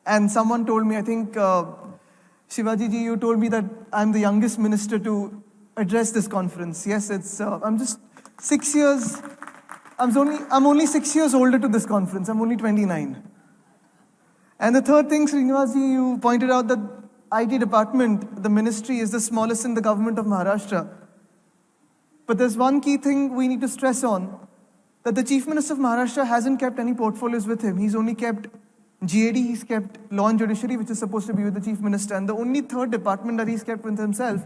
And someone told me, I think, Shivaji ji, you told me that I'm the youngest minister to address this conference. Yes, it's, I'm just 6 years, I'm only 6 years older to this conference. I'm only 29. And the third thing, Srinivas ji, you pointed out that IT department, the ministry, is the smallest in the government of Maharashtra. But there's one key thing we need to stress on, that the Chief Minister of Maharashtra hasn't kept any portfolios with him. He's only kept GAD, he's kept Law and Judiciary, which is supposed to be with the Chief Minister. And the only third department that he's kept with himself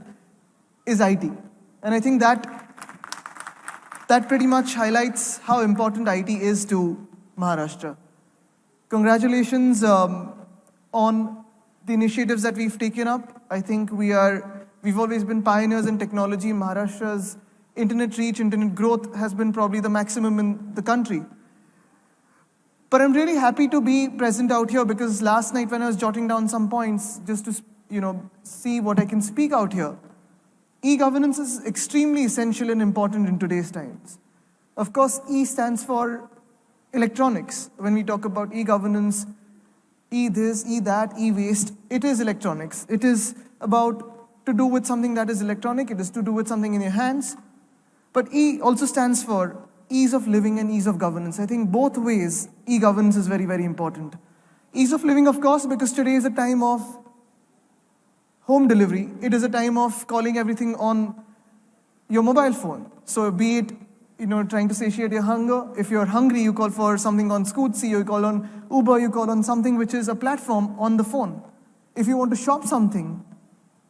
is IT. And I think that pretty much highlights how important IT is to Maharashtra. Congratulations on the initiatives that we've taken up. I think we've always been pioneers in technology. Maharashtra's internet reach, internet growth has been probably the maximum in the country. But I'm really happy to be present out here because last night when I was jotting down some points just to, you know, see what I can speak out here, e-governance is extremely essential and important in today's times. Of course, E stands for electronics. When we talk about e-governance, e-this, e-that, e-waste, it is electronics. It is about to do with something that is electronic. It is to do with something in your hands. But E also stands for ease of living and ease of governance. I think both ways, e-governance is very, very important. Ease of living, of course, because today is a time of home delivery. It is a time of calling everything on your mobile phone. So be it, you know, trying to satiate your hunger. If you're hungry, you call for something on Scootsie, you call on Uber, you call on something which is a platform on the phone. If you want to shop something,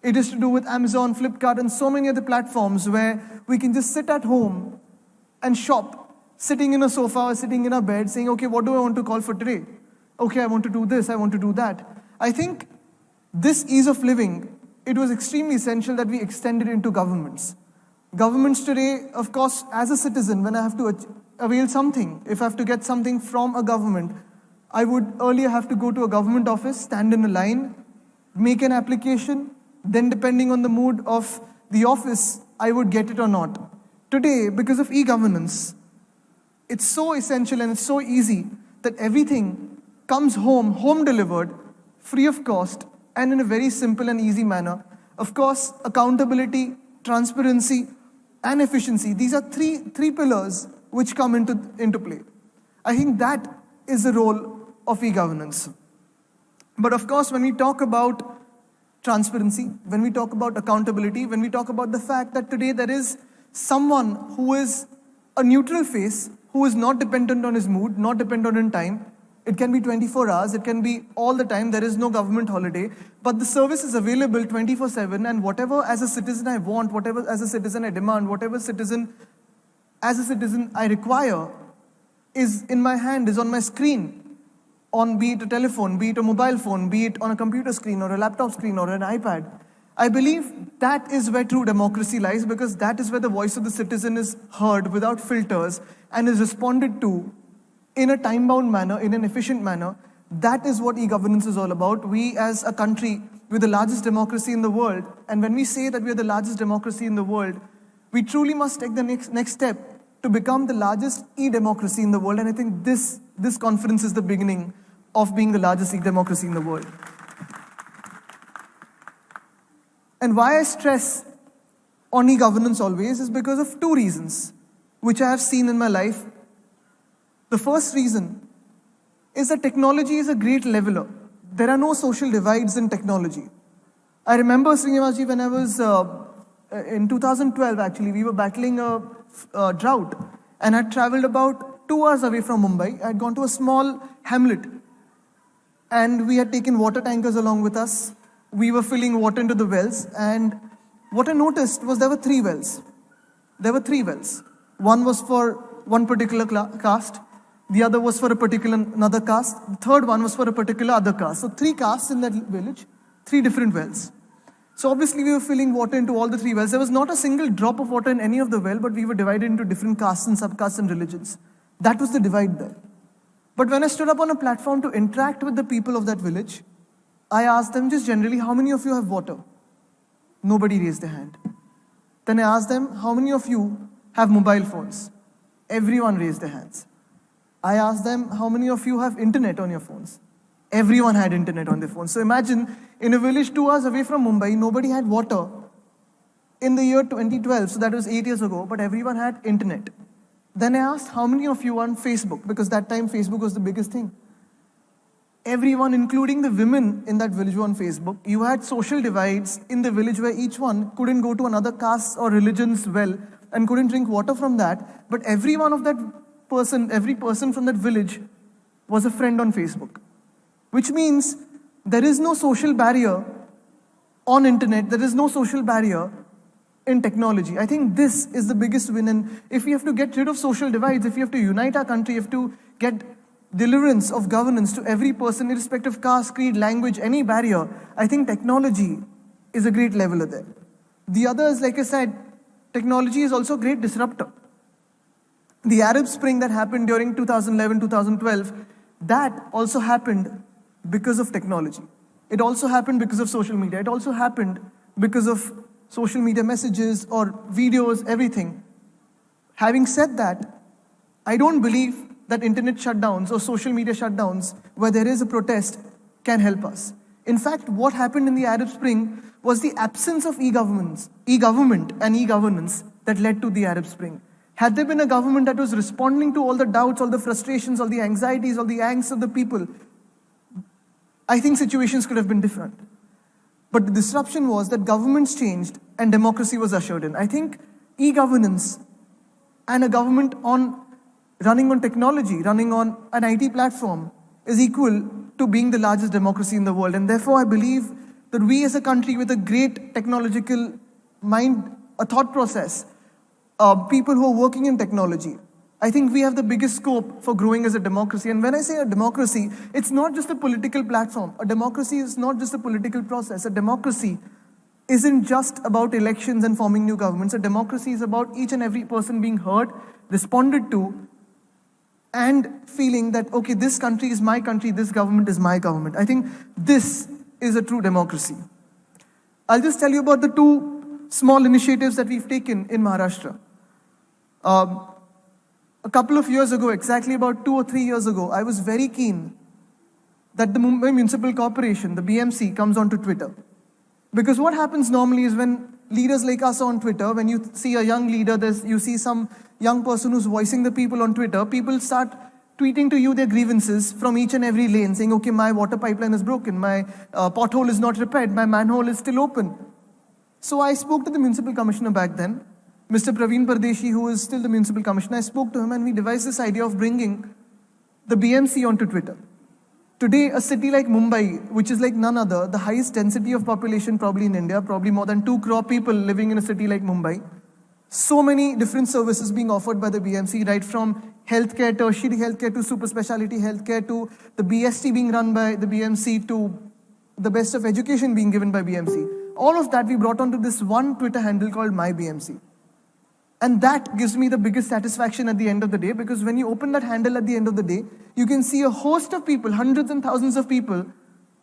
it is to do with Amazon, Flipkart, and so many other platforms where we can just sit at home and shop, sitting in a sofa or sitting in a bed, saying, okay, what do I want to call for today? Okay, I want to do this, I want to do that. I think this ease of living, it was extremely essential that we extended into governments. Governments today, of course, as a citizen, when I have to avail something, if I have to get something from a government, I would earlier have to go to a government office, stand in a line, make an application, then depending on the mood of the office, I would get it or not. Today, because of e-governance, it's so essential and it's so easy that everything comes home delivered, free of cost, and in a very simple and easy manner. Of course, accountability, transparency, and efficiency. These are three pillars which come into play. I think that is the role of e-governance. But of course, when we talk about transparency, when we talk about accountability, when we talk about the fact that today there is someone who is a neutral face, who is not dependent on his mood, not dependent on time. It can be 24 hours, it can be all the time, there is no government holiday, but the service is available 24/7, and whatever as a citizen I want, whatever as a citizen I demand, whatever as a citizen I require is in my hand, is on my screen, on be it a telephone, be it a mobile phone, be it on a computer screen or a laptop screen or an iPad. I believe that is where true democracy lies, because that is where the voice of the citizen is heard without filters and is responded to in a time-bound manner, in an efficient manner. That is what e-governance is all about. We as a country, we're the largest democracy in the world, and when we say that we're the largest democracy in the world, we truly must take the next step to become the largest e-democracy in the world, and I think this this conference is the beginning of being the largest e-democracy in the world. And why I stress on e-governance always is because of two reasons, which I have seen in my life. The first reason is that technology is a great leveler. There are no social divides in technology. I remember, Srinivasji, when I was in 2012, actually, we were battling a drought, and I traveled about 2 hours away from Mumbai. I had gone to a small hamlet, and we had taken water tankers along with us. We were filling water into the wells, and what I noticed was there were 3 wells. There were 3 wells. One was for one particular caste, the other was for a particular another caste, the third one was for a particular other caste. So 3 castes in that village, 3 different wells. So obviously we were filling water into all the 3 wells. There was not a single drop of water in any of the well, but we were divided into different castes and subcastes and religions. That was the divide there. But when I stood up on a platform to interact with the people of that village, I asked them just generally, how many of you have water? Nobody raised their hand. Then I asked them, how many of you have mobile phones? Everyone raised their hands. I asked them, how many of you have internet on your phones? Everyone had internet on their phones. So imagine, in a village 2 hours away from Mumbai, nobody had water in the year 2012, so that was 8 years ago, but everyone had internet. Then I asked, how many of you are on Facebook? Because that time Facebook was the biggest thing. Everyone, including the women in that village, were on Facebook. You had social divides in the village where each one couldn't go to another caste or religion's well and couldn't drink water from that. But every one of that person, every person from that village was a friend on Facebook. Which means there is no social barrier on internet, there is no social barrier in technology. I think this is the biggest win. And if we have to get rid of social divides, if we have to unite our country, if we have to get deliverance of governance to every person, irrespective of caste, creed, language, any barrier, I think technology is a great leveler there. The other is, like I said, technology is also a great disruptor. The Arab Spring that happened during 2011, 2012, that also happened because of technology. It also happened because of social media. It also happened because of social media messages or videos, everything. Having said that, I don't believe that internet shutdowns or social media shutdowns where there is a protest can help us. In fact, what happened in the Arab Spring was the absence of e-government and e-governance that led to the Arab Spring. Had there been a government that was responding to all the doubts, all the frustrations, all the anxieties, all the angst of the people, I think situations could have been different. But the disruption was that governments changed and democracy was ushered in. I think e-governance and a government running on technology, running on an IT platform is equal to being the largest democracy in the world. And therefore, I believe that we as a country with a great technological mind, a thought process, people who are working in technology, I think we have the biggest scope for growing as a democracy. And when I say a democracy, it's not just a political platform. A democracy is not just a political process. A democracy isn't just about elections and forming new governments. A democracy is about each and every person being heard, responded to, and feeling that, okay, this country is my country, this government is my government. I think this is a true democracy. I'll just tell you about the 2 small initiatives that we've taken in Maharashtra. A couple of years ago, exactly about 2 or 3 years ago, I was very keen that the Mumbai Municipal Corporation, the BMC, comes onto Twitter. Because what happens normally is when leaders like us are on Twitter, when you see a young leader, you see some young person who's voicing the people on Twitter, people start tweeting to you their grievances from each and every lane, saying, okay, my water pipeline is broken, my pothole is not repaired, my manhole is still open. So I spoke to the municipal commissioner back then, Mr. Praveen Pardeshi, who is still the municipal commissioner. I spoke to him and we devised this idea of bringing the BMC onto Twitter. Today, a city like Mumbai, which is like none other, the highest density of population probably in India, probably more than 2 crore people living in a city like Mumbai. So many different services being offered by the BMC, right from healthcare, tertiary healthcare to super specialty healthcare to the BST being run by the BMC to the best of education being given by BMC. All of that we brought onto this one Twitter handle called MyBMC. And that gives me the biggest satisfaction at the end of the day, because when you open that handle at the end of the day, you can see a host of people, hundreds and thousands of people,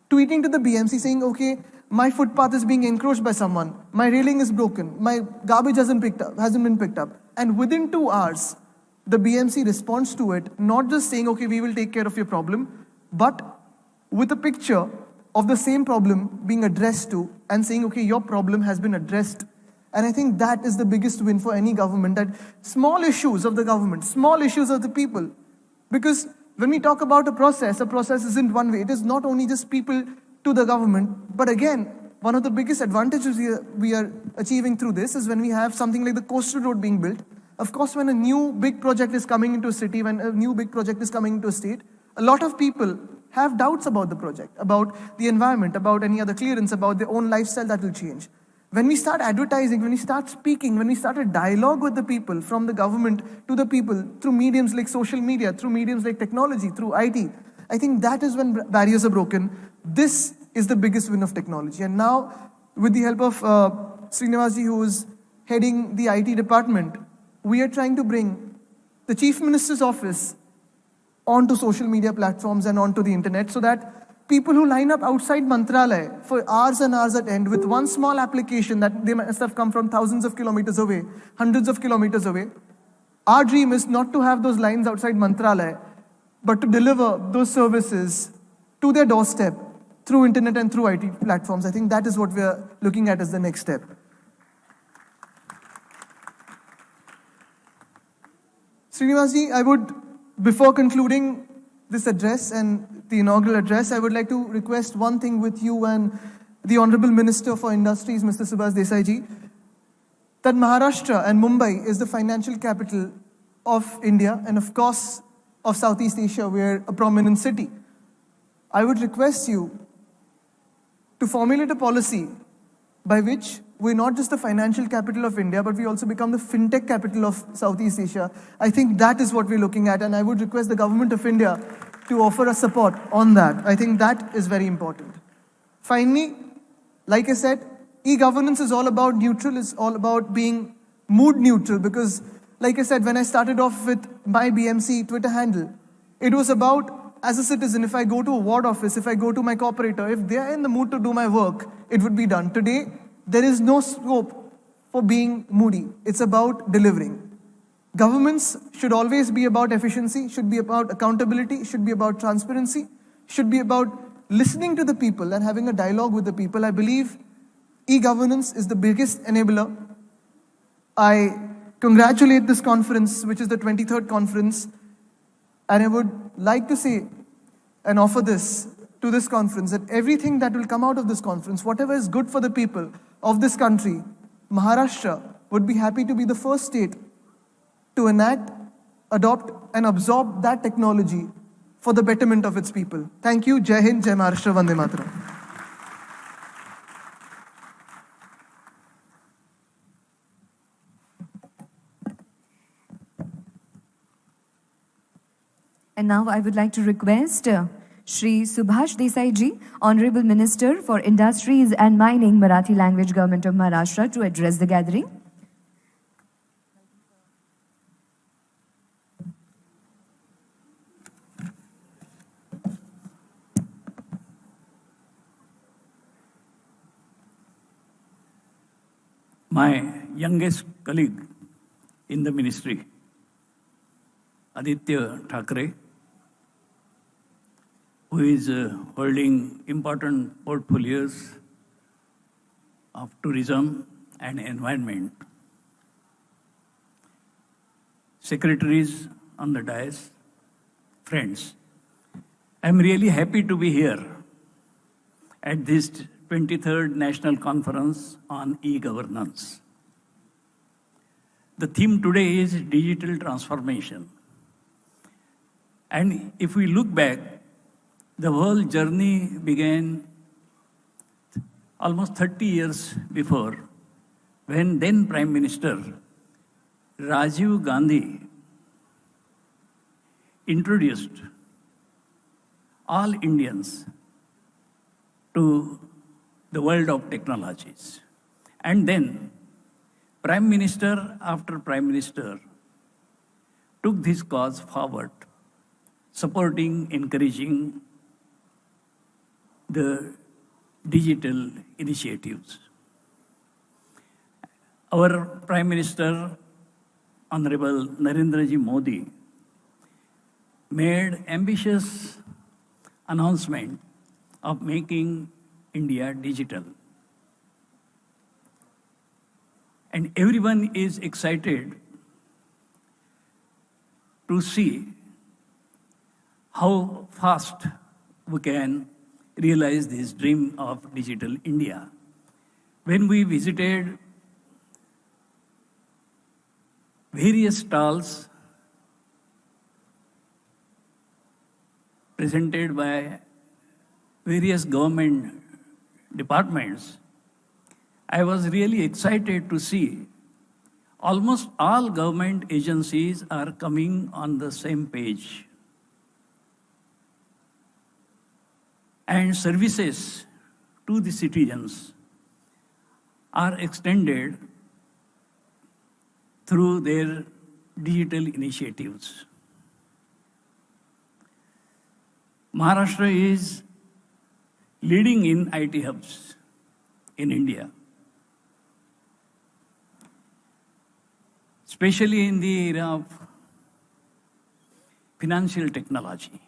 tweeting to the BMC saying, okay, my footpath is being encroached by someone, my railing is broken, my garbage hasn't been picked up. And within 2 hours, the BMC responds to it, not just saying, okay, we will take care of your problem, but with a picture of the same problem being addressed to and saying, okay, your problem has been addressed. And I think that is the biggest win for any government, that small issues of the government, small issues of the people. Because when we talk about a process isn't one way. It is not only just people to the government, but again, one of the biggest advantages we are achieving through this is when we have something like the coastal road being built. Of course, when a new big project is coming into a city, when a new big project is coming into a state, a lot of people have doubts about the project, about the environment, about any other clearance, about their own lifestyle that will change. When we start advertising, when we start speaking, when we start a dialogue with the people, from the government to the people, through mediums like social media, through mediums like technology, through IT, I think that is when barriers are broken. This is the biggest win of technology. And now, with the help of Srinivasji, who is heading the IT department, we are trying to bring the Chief Minister's office onto social media platforms and onto the internet, so that people who line up outside Mantralaya for hours and hours at end with one small application that they must have come from thousands of kilometers away, hundreds of kilometers away. Our dream is not to have those lines outside Mantralaya, but to deliver those services to their doorstep through internet and through IT platforms. I think that is what we are looking at as the next step. Srinivasji, I would, before concluding this address and the inaugural address, I would like to request one thing with you and the Honorable Minister for Industries, Mr. Subhash Desai ji, that Maharashtra and Mumbai is the financial capital of India and of course of Southeast Asia. We're a prominent city. I would request you to formulate a policy by which we're not just the financial capital of India, but we also become the fintech capital of Southeast Asia. I think that is what we're looking at, and I would request the government of India to offer us support on that. I think that is very important. Finally, like I said, e-governance is all about neutral, it's all about being mood neutral, because like I said, when I started off with my BMC Twitter handle, it was about, as a citizen, if I go to a ward office, if I go to my corporator, if they are in the mood to do my work, it would be done. Today, there is no scope for being moody. It's about delivering. Governments should always be about efficiency, should be about accountability, should be about transparency, should be about listening to the people and having a dialogue with the people. I believe e-governance is the biggest enabler. I congratulate this conference, which is the 23rd conference, and I would like to say and offer this to this conference, that everything that will come out of this conference, whatever is good for the people of this country, Maharashtra would be happy to be the first state to enact, adopt and absorb that technology for the betterment of its people. Thank you. Jai Hind, Jai Maharashtra, Vande Mataram. And now I would like to request Shri Subhash Desai ji, Honorable Minister for Industries and Mining, Marathi Language, Government of Maharashtra, to address the gathering. My youngest colleague in the ministry, Aditya Thackeray, who is holding important portfolios of tourism and environment, secretaries on the dais, friends, I'm really happy to be here at this 23rd National Conference on E-Governance. The theme today is digital transformation. And if we look back, the whole journey began almost 30 years before, when then Prime Minister Rajiv Gandhi introduced all Indians to the world of technologies. And then Prime Minister after Prime Minister took this cause forward, supporting, encouraging the digital initiatives. Our Prime Minister Honorable Narendra Ji Modi made ambitious announcement of making India digital. And everyone is excited to see how fast we can realize this dream of digital India. When we visited various stalls presented by various government departments, I was really excited to see almost all government agencies are coming on the same page. And services to the citizens are extended through their digital initiatives. Maharashtra is leading in IT hubs in India, especially in the era of financial technology.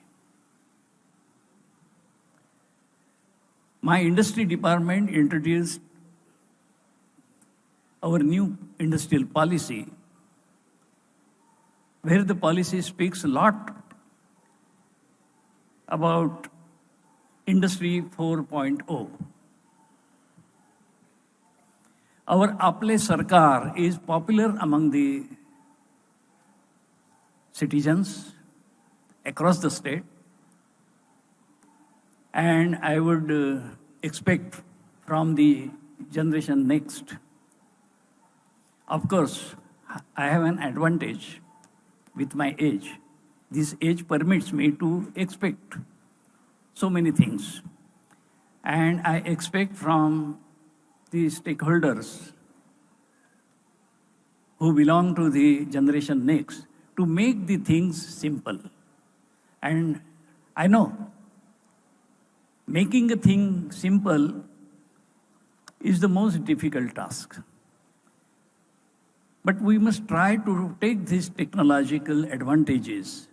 My industry department introduced our new industrial policy, where the policy speaks a lot about Industry 4.0. Our Aple Sarkar is popular among the citizens across the state, and I would expect from the generation next. Of course, I have an advantage with my age. This age permits me to expect so many things. And I expect from the stakeholders who belong to the generation next to make the things simple. And I know making a thing simple is the most difficult task. But we must try to take these technological advantages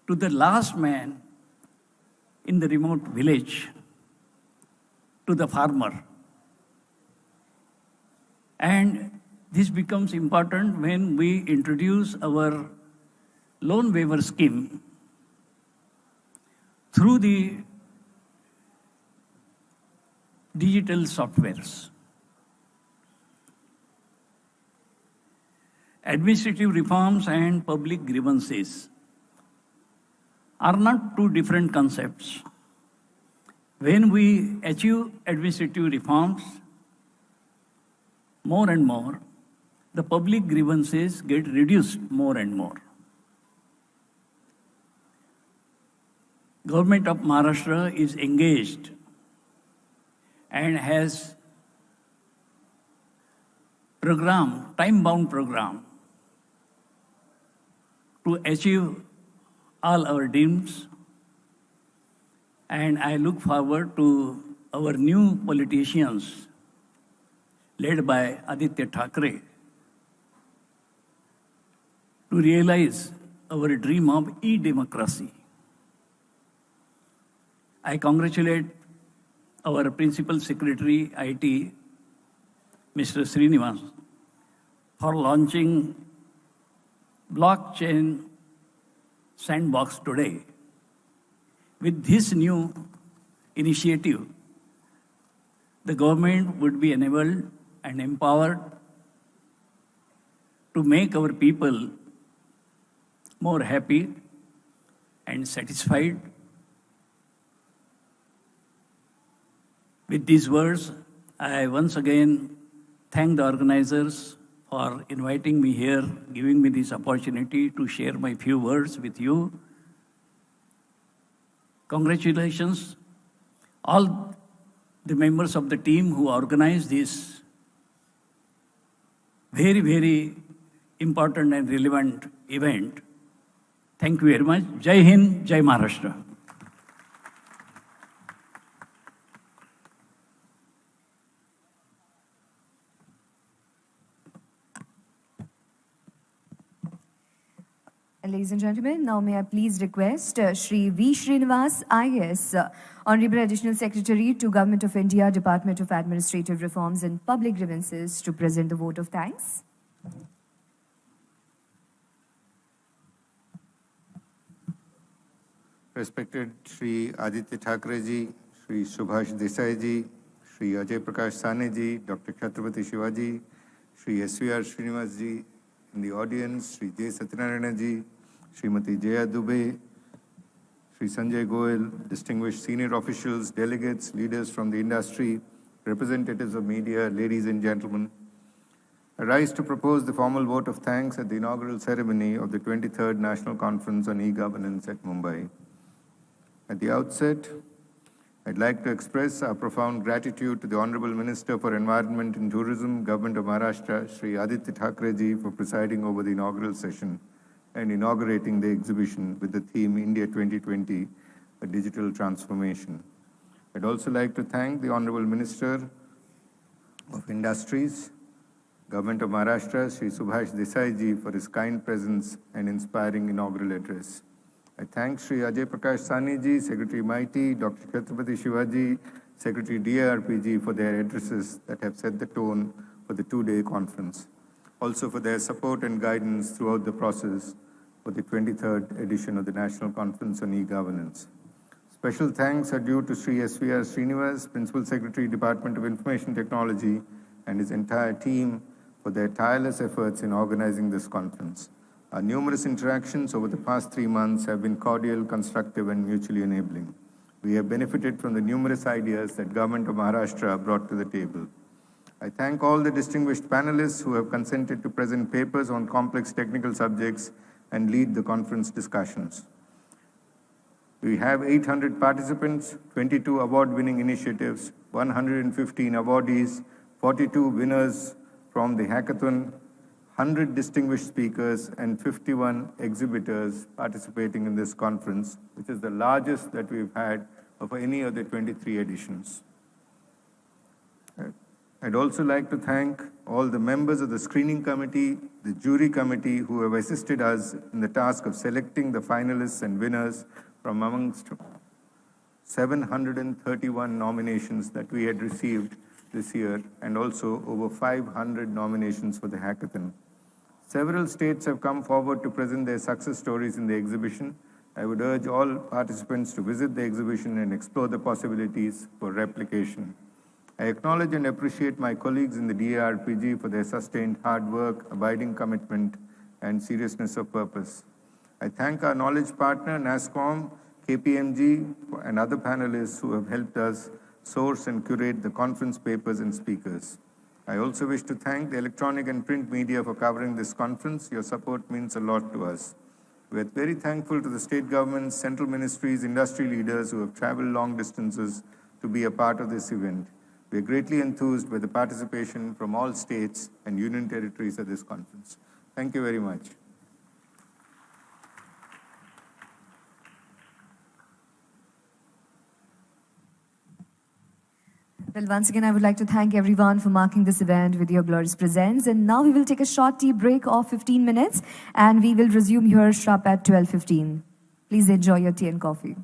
to the last man in the remote village, to the farmer. And this becomes important when we introduce our loan waiver scheme through the digital softwares. Administrative reforms and public grievances are not two different concepts. When we achieve administrative reforms more and more, the public grievances get reduced more and more. Government of Maharashtra is engaged and has program, time-bound program, to achieve all our dreams. And I look forward to our new politicians led by Aditya Thackeray to realize our dream of e-democracy. I congratulate our Principal Secretary, IT, Mr. Srinivas, for launching blockchain sandbox today. With this new initiative, the government would be enabled and empowered to make our people more happy and satisfied. With these words, I once again thank the organizers for inviting me here, giving me this opportunity to share my few words with you. Congratulations, all the members of the team who organized this very, very important and relevant event. Thank you very much. Jai Hind, Jai Maharashtra. And ladies and gentlemen, now may I please request Shri V. Srinivas, IAS, Honorable Additional Secretary to Government of India, Department of Administrative Reforms and Public Grievances, to present the vote of thanks. Respected Shri Aditya Thackeray ji, Shri Subhash Desai ji, Shri Ajay Prakash Sane ji, Dr. Chhatrapati Shivaji, Shri SVR Srinivas ji, in the audience, Shri J. Satyanarayana ji, Srimati Jaya Dubey, Shri Sanjay Goel, distinguished senior officials, delegates, leaders from the industry, representatives of media, ladies and gentlemen. I rise to propose the formal vote of thanks at the inaugural ceremony of the 23rd National Conference on E-Governance at Mumbai. At the outset, I'd like to express our profound gratitude to the Honorable Minister for Environment and Tourism, Government of Maharashtra, Shri Aditya Thackeray ji, for presiding over the inaugural session and inaugurating the exhibition with the theme India 2020, a digital transformation. I'd also like to thank the Honorable Minister of Industries, Government of Maharashtra, Shri Subhash Desai ji, for his kind presence and inspiring inaugural address. I thank Shri Ajay Prakash Sane ji, Secretary MIT, Dr. Chhatrapati Shivaji, Secretary DARPG for their addresses that have set the tone for the two-day conference. Also for their support and guidance throughout the process for the 23rd edition of the National Conference on E-Governance. Special thanks are due to Shri SVR Srinivas, Principal Secretary, Department of Information Technology, and his entire team for their tireless efforts in organizing this conference. Our numerous interactions over the past 3 months have been cordial, constructive, and mutually enabling. We have benefited from the numerous ideas that Government of Maharashtra brought to the table. I thank all the distinguished panelists who have consented to present papers on complex technical subjects and lead the conference discussions. We have 800 participants, 22 award-winning initiatives, 115 awardees, 42 winners from the hackathon, 100 distinguished speakers, and 51 exhibitors participating in this conference, which is the largest that we've had of any of the 23 editions. I'd also like to thank all the members of the screening committee, the jury committee, who have assisted us in the task of selecting the finalists and winners from amongst 731 nominations that we had received this year, and also over 500 nominations for the hackathon. Several states have come forward to present their success stories in the exhibition. I would urge all participants to visit the exhibition and explore the possibilities for replication. I acknowledge and appreciate my colleagues in the DARPG for their sustained hard work, abiding commitment, and seriousness of purpose. I thank our knowledge partner, NASSCOM, KPMG, and other panelists who have helped us source and curate the conference papers and speakers. I also wish to thank the electronic and print media for covering this conference. Your support means a lot to us. We are very thankful to the state governments, central ministries, industry leaders who have traveled long distances to be a part of this event. We are greatly enthused by the participation from all states and union territories at this conference. Thank you very much. Well, once again, I would like to thank everyone for marking this event with your glorious presence. And now we will take a short tea break of 15 minutes, and we will resume here sharp at 12:15. Please enjoy your tea and coffee.